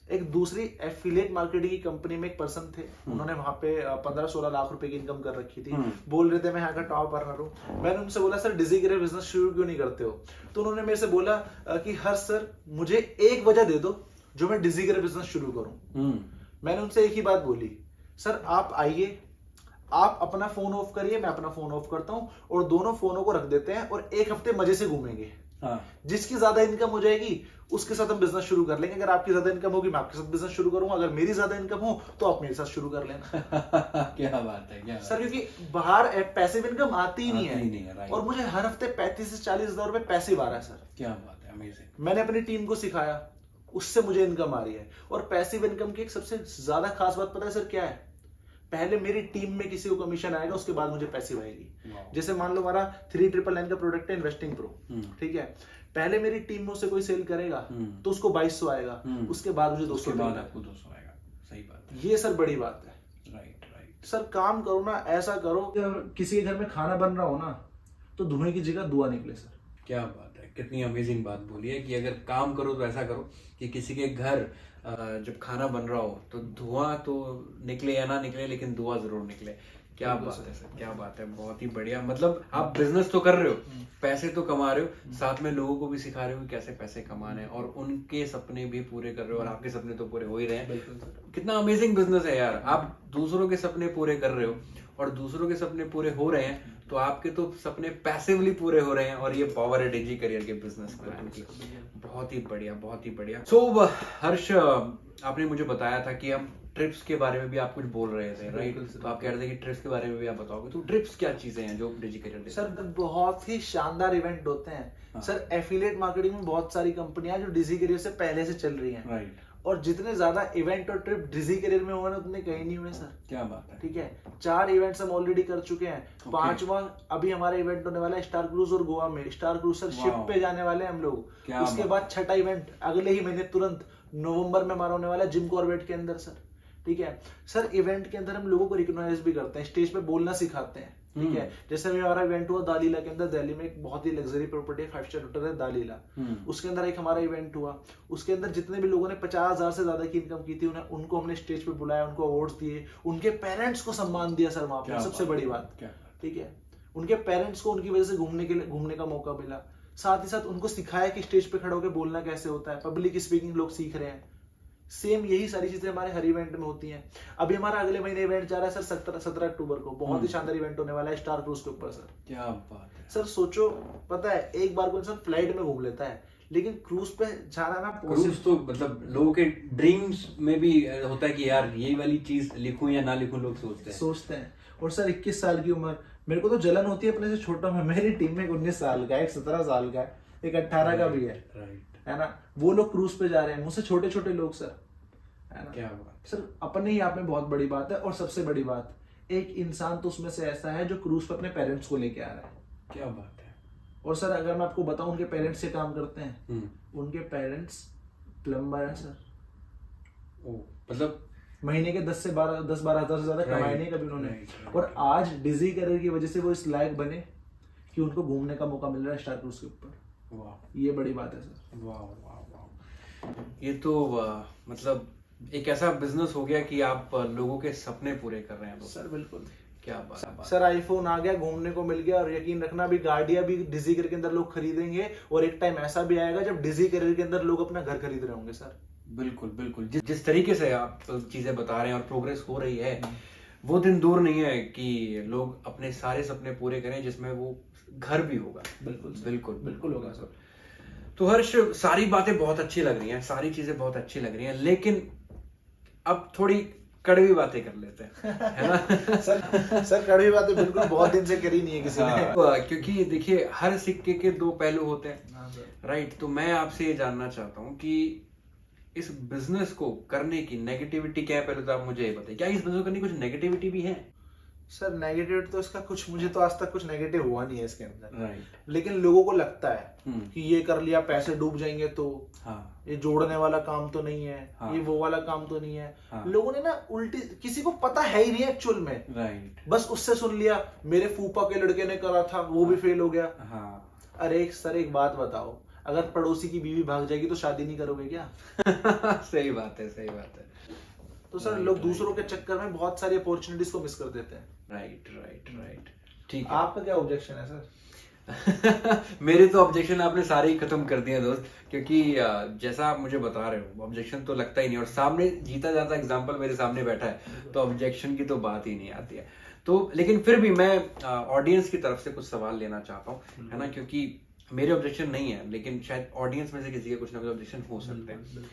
एक दूसरी एफिलिएट मार्केटिंग की कंपनी में एक पर्सन थे, उन्होंने वहां पे 15-16 लाख रुपए की इनकम कर रखी थी। बोल रहे थे मैं यहाँ का टॉप अर्नर हूँ। मैंने उनसे बोला सर डिजी करियर बिजनेस शुरू क्यों नहीं करते हो, तो उन्होंने मेरे से बोला कि हर सर मुझे एक वजह दे दो जो मैं डिजी करियर बिजनेस शुरू करूं। मैंने उनसे एक ही बात बोली, सर आप आइए, आप अपना फोन ऑफ करिए, मैं अपना फोन ऑफ करता हूं, और दोनों फोनों को रख देते हैं और एक हफ्ते मजे से घूमेंगे। जिसकी ज्यादा इनकम हो जाएगी उसके साथ हम बिजनेस शुरू कर लेंगे। अगर आपकी ज्यादा इनकम होगी मैं आपके साथ बिजनेस शुरू करूंगा, अगर मेरी ज्यादा इनकम हो तो आप मेरे साथ शुरू कर लेना। क्या बात है, क्या सर क्योंकि बाहर पैसिव इनकम आती ही नहीं है, और मुझे हर हफ्ते 35 से 40 हजार रुपए पैसिव आ रहा है। सर क्या बात है, अमेजिंग। मैंने अपनी टीम को सिखाया, उससे मुझे इनकम आ रही है। और पैसिव इनकम की एक सबसे ज्यादा खास बात पता है सर क्या है, पहले मेरी टीम में किसी को कमीशन आएगा, उसके बाद मुझे पैसिव आएगी। जैसे मान लो हमारा 3999 का प्रोडक्ट है इन्वेस्टिंग प्रो, ठीक है, पहले मेरी टीम में उसे कोई सेल करेगा तो उसको 2200 आएगा, उसके बाद मुझे 200 आएगा। सही बात है, ये सर बड़ी बात है। राइट। सर काम करो ना, ऐसा करो किसी के घर में खाना बन रहा हो ना तो धुएं की जगह धुआं निकले। सर क्या बात है, कितनी अमेजिंग बात बोली है कि अगर काम करो तो ऐसा करो कि किसी के घर जब खाना बन रहा हो तो धुआं तो निकले या ना निकले, लेकिन धुआं जरूर निकले। क्या बात है सर, क्या बात है, बहुत ही बढ़िया। मतलब आप बिजनेस तो कर रहे हो, पैसे तो कमा रहे हो, साथ में लोगों को भी सिखा रहे हो कि कैसे पैसे कमाने हैं, और उनके सपने भी पूरे कर रहे हो, और आपके सपने तो पूरे हो ही रहे हैं। कितना अमेजिंग बिजनेस है यार। आप दूसरों के सपने पूरे कर रहे हो और दूसरों के सपने पूरे हो रहे हैं, तो आपके तो सपने पैसिवली पूरे हो रहे हैं, और ये पावर है डिजी करियर के बिजनेस प्लान की। बहुत ही बढ़िया, बहुत ही बढ़िया। सो हर्ष, आपने मुझे बताया था कि हम ट्रिप्स के बारे में भी आप कुछ बोल रहे थे, राइट? तो आप कह रहे थे कि ट्रिप्स के बारे में भी आप बताओगे, तो ट्रिप्स क्या चीजें हैं जो डिजी करियर? सर बहुत ही शानदार इवेंट होते हैं। सर एफिलिएट मार्केटिंग में बहुत सारी कंपनियां जो डिजी करियर से पहले से चल रही हैं, राइट, और जितने ज्यादा इवेंट और ट्रिप डिजी करियर में हुए ना उतने कहीं नहीं हुए सर। क्या बात है। ठीक है, 4 इवेंट्स हम ऑलरेडी कर चुके हैं, 5वां अभी हमारा इवेंट होने वाला है स्टार क्रूज और गोवा में। स्टार क्रूज सर शिप पे जाने वाले हैं हम लोग। उसके बाद 6ठा इवेंट अगले ही महीने तुरंत नवंबर में हमारा होने वाला है जिम कॉर्बेट के अंदर सर। ठीक है सर, इवेंट के अंदर हम लोगों को रिकॉग्नाइज भी करते हैं, स्टेज पे बोलना सिखाते हैं। ठीक है, जैसे अभी हमारा इवेंट हुआ दालीला के अंदर, दिल्ली में एक बहुत ही लग्जरी प्रॉपर्टी है, 5 स्टार होटल है दालीला। उसके अंदर एक हमारा इवेंट हुआ, उसके अंदर जितने भी लोगों ने 50,000 से ज्यादा की इनकम की थी उनको हमने स्टेज पे बुलाया, उनको अवार्ड्स दिए, उनके पेरेंट्स को सम्मान दिया सर वहां पर, सबसे बड़ी बात। ठीक है, उनके पेरेंट्स को उनकी वजह से घूमने का मौका मिला, साथ ही साथ उनको सिखाया कि स्टेज पे खड़े होकर बोलना कैसे होता है, पब्लिक स्पीकिंग लोग सीख रहे हैं। सेम यही सारी चीजें हमारे हर इवेंट में होती हैं। अभी हमारा अगले महीने इवेंट जा रहा है सर 17 अक्टूबर को, बहुत ही शानदार इवेंट होने वाला है स्टार क्रूज के ऊपर सर। क्या बात है सर, सोचो, पता है एक बार को इंसान फ्लाइट में घूम लेता है, लेकिन क्रूज पे जाना ना, क्रूज तो मतलब लोगों के ड्रीम्स में भी होता है कि यार ये वाली चीज लिखूं या ना लिखूं, लोग सोचते हैं। और सर 21 साल की उम्र, मेरे को तो जलन होती है अपने से छोटा में। मेरी टीम में एक 19 साल का है, एक 17 साल का है, एक 18 का भी है, है ना। वो लोग क्रूज पे जा रहे हैं, मुझसे छोटे छोटे लोग सर, है ना। क्या बात सर, अपने ही आप में बहुत बड़ी बात है। और सबसे बड़ी बात, एक इंसान तो उसमें से ऐसा है जो क्रूज पे अपने पेरेंट्स को लेके आ रहा है। क्या बात है। और सर अगर मैं आपको बताऊं उनके पेरेंट्स से काम करते हैं, उनके पेरेंट्स प्लम्बर है सर। मतलब महीने के 10-12 हजार से ज्यादा कमाए नहीं कभी उन्होंने। और आज डिजी करियर की वजह से वो इस लायक बने कि उनको घूमने का मौका मिल रहा है स्टार क्रूज के ऊपर। वाह, ये बड़ी बात है सर। वाह वाह वाह, ये तो मतलब एक ऐसा बिजनेस हो गया कि आप लोगों के सपने पूरे कर रहे हैं सर। बिल्कुल, क्या बात सर। आईफोन आ गया, घूमने को मिल गया, और यकीन रखना भी गाड़ियां भी डिजी करियर के अंदर लोग खरीदेंगे, और एक टाइम ऐसा भी आएगा जब डिजी करियर के अंदर लोग अपना घर खरीद रहे होंगे सर। बिल्कुल बिल्कुल, जिस तरीके से आप चीजें बता रहे हैं और प्रोग्रेस हो रही है, वो दिन दूर नहीं है कि लोग अपने सारे सपने पूरे करें जिसमें वो घर भी होगा। बिल्कुल बिल्कुल बिल्कुल होगा सर। तो हर्ष, सारी बातें बहुत अच्छी लग रही हैं, सारी चीजें बहुत अच्छी लग रही हैं, लेकिन अब थोड़ी कड़वी बातें कर लेते हैं, है ना। सर कड़वी बातें बिल्कुल बहुत दिन से करी नहीं है किसी ने। क्योंकि देखिए हर सिक्के के 2 पहलू होते हैं, राइट। तो मैं आपसे ये जानना चाहता हूँ कि इस बिजनेस को करने की नेगेटिविटी क्या है, पहले तो आप मुझे ये बताइए, क्या इस बिजनेस को करने की कुछ नेगेटिविटी भी है? सर नेगेटिव तो इसका कुछ, मुझे तो आज तक कुछ नेगेटिव हुआ नहीं है इसके अंदर, राइट। लेकिन लोगों को लगता है कि ये कर लिया पैसे डूब जाएंगे, तो ये जोड़ने वाला काम तो नहीं है, ये वो वाला काम तो नहीं है। लोगों ने ना उल्टी, किसी को पता है ही नहीं एक्चुअल में, राइट। बस उससे सुन लिया मेरे फूफा के लड़के ने करा था, वो भी फेल हो गया। अरे सर एक बात बताओ, अगर पड़ोसी की बीवी भाग जाएगी तो शादी नहीं करोगे क्या? सही बात है, सही बात है। तो सर लोग दूसरों के चक्कर में बहुत सारी अपॉर्चुनिटीज को मिस कर देते हैं। राइट राइट राइट, ठीक है। आपका क्या ऑब्जेक्शन है सर? मेरे तो ऑब्जेक्शन आपने सारे ही खत्म कर दिए दोस्त, क्योंकि जैसा आप मुझे बता रहे हो ऑब्जेक्शन तो लगता ही नहीं, और सामने जीता जाता एग्जांपल मेरे सामने बैठा है, तो ऑब्जेक्शन की तो बात ही नहीं आती है। तो लेकिन फिर भी मैं ऑडियंस की तरफ से कुछ सवाल लेना चाहता हूँ, है ना, क्योंकि मेरे ऑब्जेक्शन नहीं है, लेकिन शायद ऑडियंस में से किसी के कुछ ना कुछ ऑब्जेक्शन हो सकते हैं।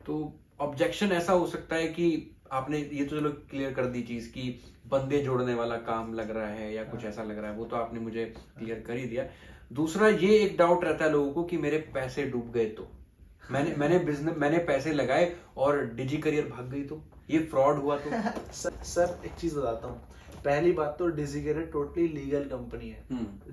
तो ऑब्जेक्शन ऐसा हो सकता है कि आपने ये तो चलो क्लियर कर दी चीज कि बंदे जोड़ने वाला काम लग रहा है या कुछ ऐसा लग रहा है, वो तो आपने मुझे क्लियर कर ही दिया। दूसरा ये एक डाउट रहता है लोगों को कि मेरे पैसे डूब गए तो, मैंने पैसे लगाए और डिजी करियर भाग गई तो, ये फ्रॉड हुआ तो? सर एक चीज बताता हूँ, पहली बात तो डिजी करियर टोटली लीगल कंपनी है,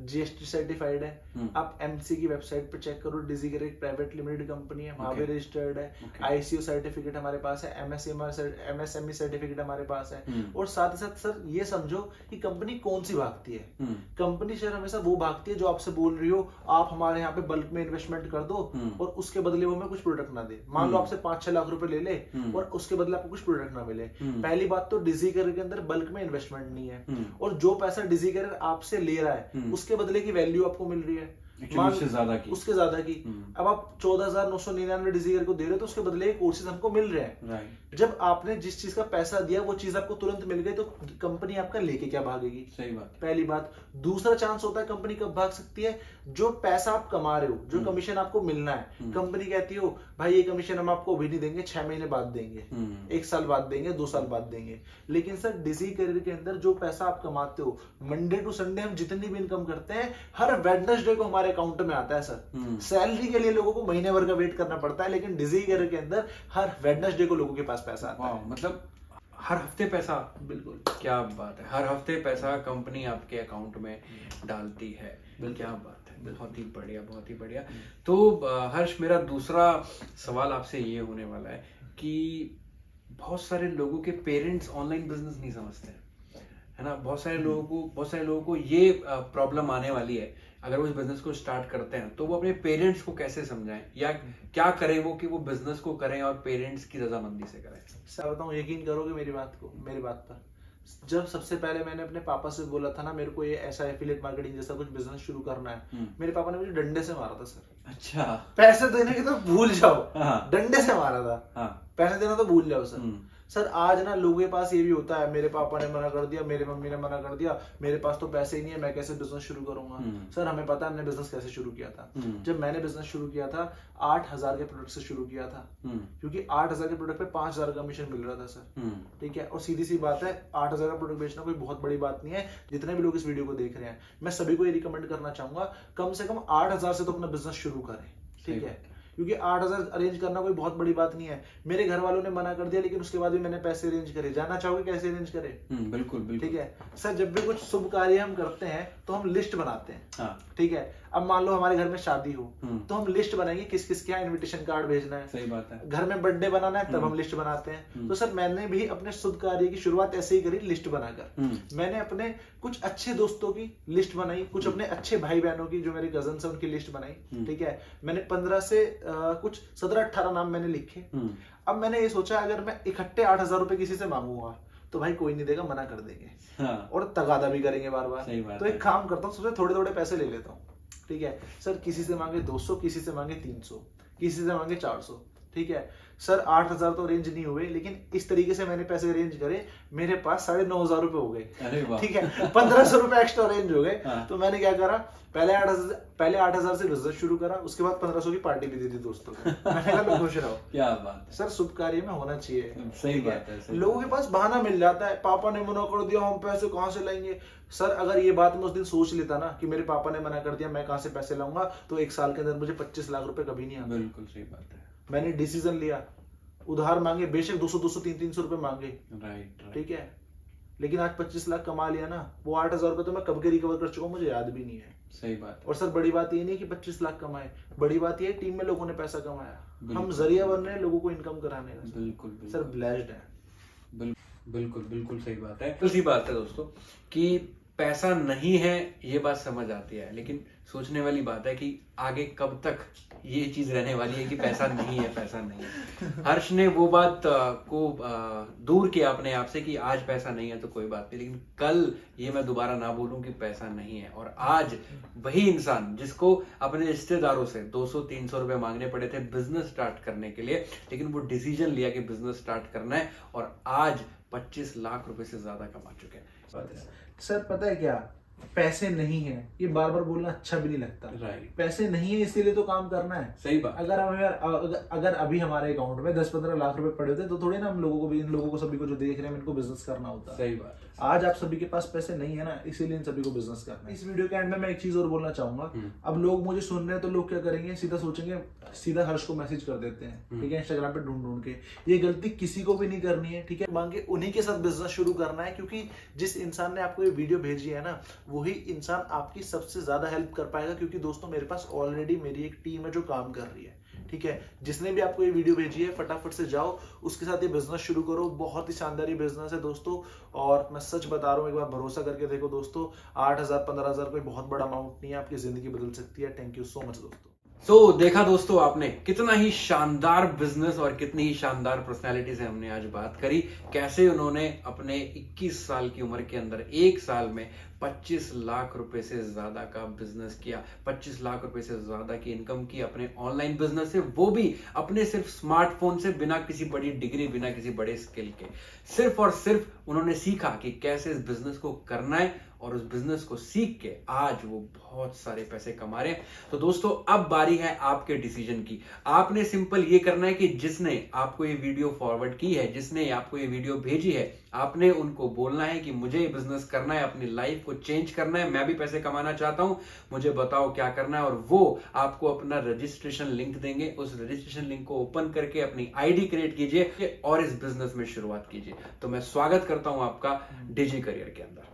जीएसटी सर्टिफाइड है। आप एमसी की वेबसाइट पे चेक करो, डिजी करियर प्राइवेट लिमिटेड कंपनी है, वहां पे रजिस्टर्ड है। आईसीओ सर्टिफिकेट हमारे पास है, एमएसएमई सर्टिफिकेट हमारे पास है। और साथ ही साथ सर ये समझो कि कंपनी कौन सी भागती है। कंपनी सर हमेशा वो भागती है जो आपसे बोल रही हो आप हमारे यहाँ पे बल्क में इन्वेस्टमेंट कर दो और उसके बदले वो हमें कुछ प्रोडक्ट ना दे। मान लो आपसे 5-6 लाख रुपए ले ले और उसके बदले आपको कुछ प्रोडक्ट ना मिले। पहली बात तो डिजी करियर के अंदर बल्क में इन्वेस्टमेंट नहीं है, और जो पैसा डिजी करियर आपसे ले रहा है उसके बदले की वैल्यू आपको मिल रही है उसके ज्यादा की। अब आप 14,999 डिजी करियर को दे रहे हो तो उसके बदले कोर्सेज हमको मिल रहे हैं। जब आपने जिस चीज का पैसा दिया वो चीज आपको तुरंत मिल गई तो कंपनी आपका लेके क्या भागेगी? सही बात। पहली बात। दूसरा चांस होता है कंपनी कब भाग सकती है, जो पैसा आप कमा रहे हो, जो कमीशन आपको मिलना है, कंपनी कहती हो भाई ये कमीशन हम आपको अभी नहीं देंगे, 6 महीने बाद देंगे, 1 साल बाद देंगे, 2 साल बाद देंगे। लेकिन सर डिजी करियर के अंदर जो पैसा आप कमाते हो, मंडे टू संडे हम जितनी भी इनकम करते हैं, हर वेडनेसडे को हमारे हमारे अकाउंट में आता है सर। सैलरी के लिए लोगों को महीने भर का वेट करना पड़ता है, लेकिन डिजीगर के अंदर हर वेडनेसडे को लोगों के पास पैसा आता है। मतलब हर हफ्ते पैसा। बिल्कुल, क्या बात है, हर हफ्ते पैसा कंपनी आपके अकाउंट में डालती है। क्या बात है, बहुत ही बढ़िया, बहुत ही बढ़िया। तो हर्ष, मेरा दूसरा सवाल आपसे ये होने वाला है कि बहुत सारे लोगों के पेरेंट्स ऑनलाइन बिजनेस नहीं समझते हैं, है ना। बहुत सारे लोगों को ये प्रॉब्लम आने वाली है, अगर वो इस बिजनेस को स्टार्ट करते हैं तो वो अपने पेरेंट्स को कैसे समझाएं, या क्या करें वो कि वो बिजनेस को करें और पेरेंट्स की रजामंदी से करें। सर बताऊं, यकीन करोगे मेरी बात पर, जब सबसे पहले मैंने अपने पापा से बोला था ना मेरे को ये ऐसा एफिलिएट मार्केटिंग जैसा कुछ बिजनेस शुरू करना है, मेरे पापा ने मुझे डंडे से मारा था सर। अच्छा, पैसे देने की तो भूल जाओ, हाँ। डंडे से मारा था। पैसे देना तो भूल जाओ सर। सर आज ना लोगों के पास ये भी होता है, मेरे पापा ने मना कर दिया, मेरे मम्मी ने मना कर दिया, मेरे पास तो पैसे ही नहीं है, मैं कैसे बिजनेस शुरू करूंगा। सर हमें पता है हमने बिजनेस कैसे शुरू किया था। जब मैंने बिजनेस शुरू किया था 8,000 के प्रोडक्ट से शुरू किया था, क्योंकि 8,000 के प्रोडक्ट पे 5,000 का कमीशन मिल रहा था सर। ठीक है, और सीधी सी बात है, 8,000 का प्रोडक्ट बेचना कोई बहुत बड़ी बात नहीं है। जितने भी लोग इस वीडियो को देख रहे हैं, मैं सभी को ये रिकमेंड करना चाहूंगा, कम से कम 8,000 से तो अपना बिजनेस शुरू करें। ठीक है, क्योंकि 8,000 अरेंज करना कोई बहुत बड़ी बात नहीं है। मेरे घर वालों ने मना कर दिया, लेकिन उसके बाद भी मैंने पैसे अरेंज करे। जानना चाहोगे कैसे अरेंज करे? बिल्कुल बिल्कुल। ठीक है सर, जब भी कुछ शुभ कार्य हम करते हैं तो हम लिस्ट बनाते हैं। हाँ। ठीक है, अब मान लो हमारे घर में शादी हो तो हम लिस्ट बनाएंगे किस किस के यहाँ इन्विटेशन कार्ड भेजना है। सही बात है। घर में बर्थडे बनाना है तब हम लिस्ट बनाते हैं। तो सर मैंने भी अपने शुभ कार्य की शुरुआत ऐसे ही करी, लिस्ट बनाकर। मैंने अपने कुछ अच्छे दोस्तों की लिस्ट बनाई, कुछ अपने अच्छे भाई बहनों की जो मेरे कजन है उनकी लिस्ट बनाई। ठीक है, मैंने 15 से कुछ 17-18 नाम मैंने लिखे। अब मैंने ये सोचा अगर मैं इकट्ठे 8,000 रुपए किसी से मांगूंगा तो भाई कोई नहीं देगा, मना कर देंगे। हाँ। और तगादा भी करेंगे बार बार। तो एक काम करता हूँ, सबसे थोड़े थोड़े पैसे ले लेता हूँ। ठीक है सर, किसी से मांगे 200, किसी से मांगे 300, किसी से मांगे 400। ठीक है सर, 8,000 तो अरेंज नहीं हुए, लेकिन इस तरीके से मैंने पैसे अरेंज करे, मेरे पास 9,500 रुपए हो गए। ठीक है, 1,500 रुपए एक्स्ट्रा अरेंज हो गए। हाँ। तो मैंने क्या करा, पहले 8,000 से बिजनेस शुरू करा, उसके बाद 1,500 की पार्टी भी दी थी दोस्तों को। मैंने कहा मैं खुश रहा। क्या बात है सर, शुभ कार्य में होना चाहिए। सही बात है। लोगों के पास बहाना मिल जाता है, पापा ने मना कर दिया, हम पैसे कहाँ से लाएंगे। सर अगर ये बात मैं उस दिन सोच लेता ना कि मेरे पापा ने मना कर दिया, मैं कहाँ से पैसे लाऊंगा, तो 1 साल के अंदर मुझे 25 लाख रुपए कभी नहीं आते। बिल्कुल सही बात है। मैंने डिसीजन लिया, उधार मांगे, बेशक 200, 300 रुपए मांगे। राइट। ठीक है, लेकिन आज 25 लाख कमा लिया ना, वो 8,000 रुपए तो मैं कब के रिकवर कर चुका हूँ, मुझे याद भी नहीं है। सही बात। और सर बड़ी बात ये नहीं कि 25 लाख कमाए, बड़ी बात ये टीम में लोगों ने पैसा कमाया। हम जरिया बन रहे हैं लोगों को इनकम कराने का। बिल्कुल सर, ब्लेस्ड है। बिल्कुल बिल्कुल सही बात है। तो सी बात है दोस्तों कि पैसा नहीं है, ये बात समझ आती है, लेकिन सोचने वाली बात है कि आगे कब तक ये चीज रहने वाली है कि पैसा नहीं है, पैसा नहीं है। हर्ष ने वो बात को दूर किया अपने आप से कि आज पैसा नहीं है तो कोई बात नहीं, लेकिन कल ये मैं दोबारा ना बोलूं कि पैसा नहीं है। और आज वही इंसान जिसको अपने रिश्तेदारों से 200-300 रुपए मांगने पड़े थे बिजनेस स्टार्ट करने के लिए, लेकिन वो डिसीजन लिया कि बिजनेस स्टार्ट करना है, और आज 25 लाख रुपए से ज्यादा कमा चुके हैं। सर पता है क्या, पैसे नहीं है ये बार बार बोलना अच्छा भी नहीं लगता। राइट। पैसे नहीं है इसीलिए तो काम करना है। सही बात। अगर अभी हमारे अकाउंट में 10-15 लाख रुपए पड़े होते तो थोड़ी ना हम लोगों को भी, इन लोगों को सभी को जो देख रहे हैं इनको बिजनेस करना होता। सही बात। आज आप सभी के पास पैसे नहीं है ना, इसीलिए इन सभी को बिजनेस करना है। इस वीडियो के एंड में मैं एक चीज और बोलना चाहूंगा। अब लोग मुझे सुन रहे हैं तो लोग क्या करेंगे, सीधा सोचेंगे, सीधा हर्ष को मैसेज कर देते हैं। ठीक है, इंस्टाग्राम पे ढूंढ के। ये गलती किसी को भी नहीं करनी है। ठीक है, मांगे उन्हीं के साथ बिजनेस शुरू करना है, क्योंकि जिस इंसान ने आपको ये वीडियो भेजी है ना, वही इंसान आपकी सबसे ज्यादा हेल्प कर पाएगा। क्योंकि दोस्तों मेरे पास ऑलरेडी मेरी एक टीम है जो काम कर रही है। ठीक है, जिसने भी आपको ये वीडियो भेजी है फटाफट से जाओ उसके साथ ये बिजनेस शुरू करो। बहुत ही शानदार ये बिजनेस है दोस्तों, और मैं सच बता रहा हूँ, एक बार भरोसा करके देखो दोस्तों। 8,000 15,000 कोई बहुत बड़ा अमाउंट नहीं है, आपकी जिंदगी बदल सकती है। थैंक यू सो मच दोस्तों। तो देखा दोस्तों आपने, कितना ही शानदार बिजनेस और कितनी ही शानदार पर्सनालिटी से हमने आज बात करी, कैसे उन्होंने अपने 21 साल की उम्र के अंदर 1 साल में 25 लाख रुपए से ज्यादा का बिजनेस किया, 25 लाख रुपए से ज्यादा की इनकम की अपने ऑनलाइन बिजनेस से, वो भी अपने सिर्फ स्मार्टफोन से, बिना किसी बड़ी डिग्री, बिना किसी बड़े स्किल के। सिर्फ और सिर्फ उन्होंने सीखा कि कैसे इस बिजनेस को करना है और उस बिजनेस को सीख के आज वो बहुत सारे पैसे कमा रहे हैं। तो दोस्तों अब बारी है आपके डिसीजन की। आपने सिंपल ये करना है कि जिसने आपको ये वीडियो फॉरवर्ड की है, जिसने आपको ये वीडियो भेजी है, आपने उनको बोलना है कि मुझे ये बिजनेस करना है, अपनी लाइफ को चेंज करना है, मैं भी पैसे कमाना चाहता हूं, मुझे बताओ क्या करना है। और वो आपको अपना रजिस्ट्रेशन लिंक देंगे। उस रजिस्ट्रेशन लिंक को ओपन करके अपनी आईडी क्रिएट कीजिए और इस बिजनेस में शुरुआत कीजिए। तो मैं स्वागत करता हूं आपका डिजी करियर के अंदर।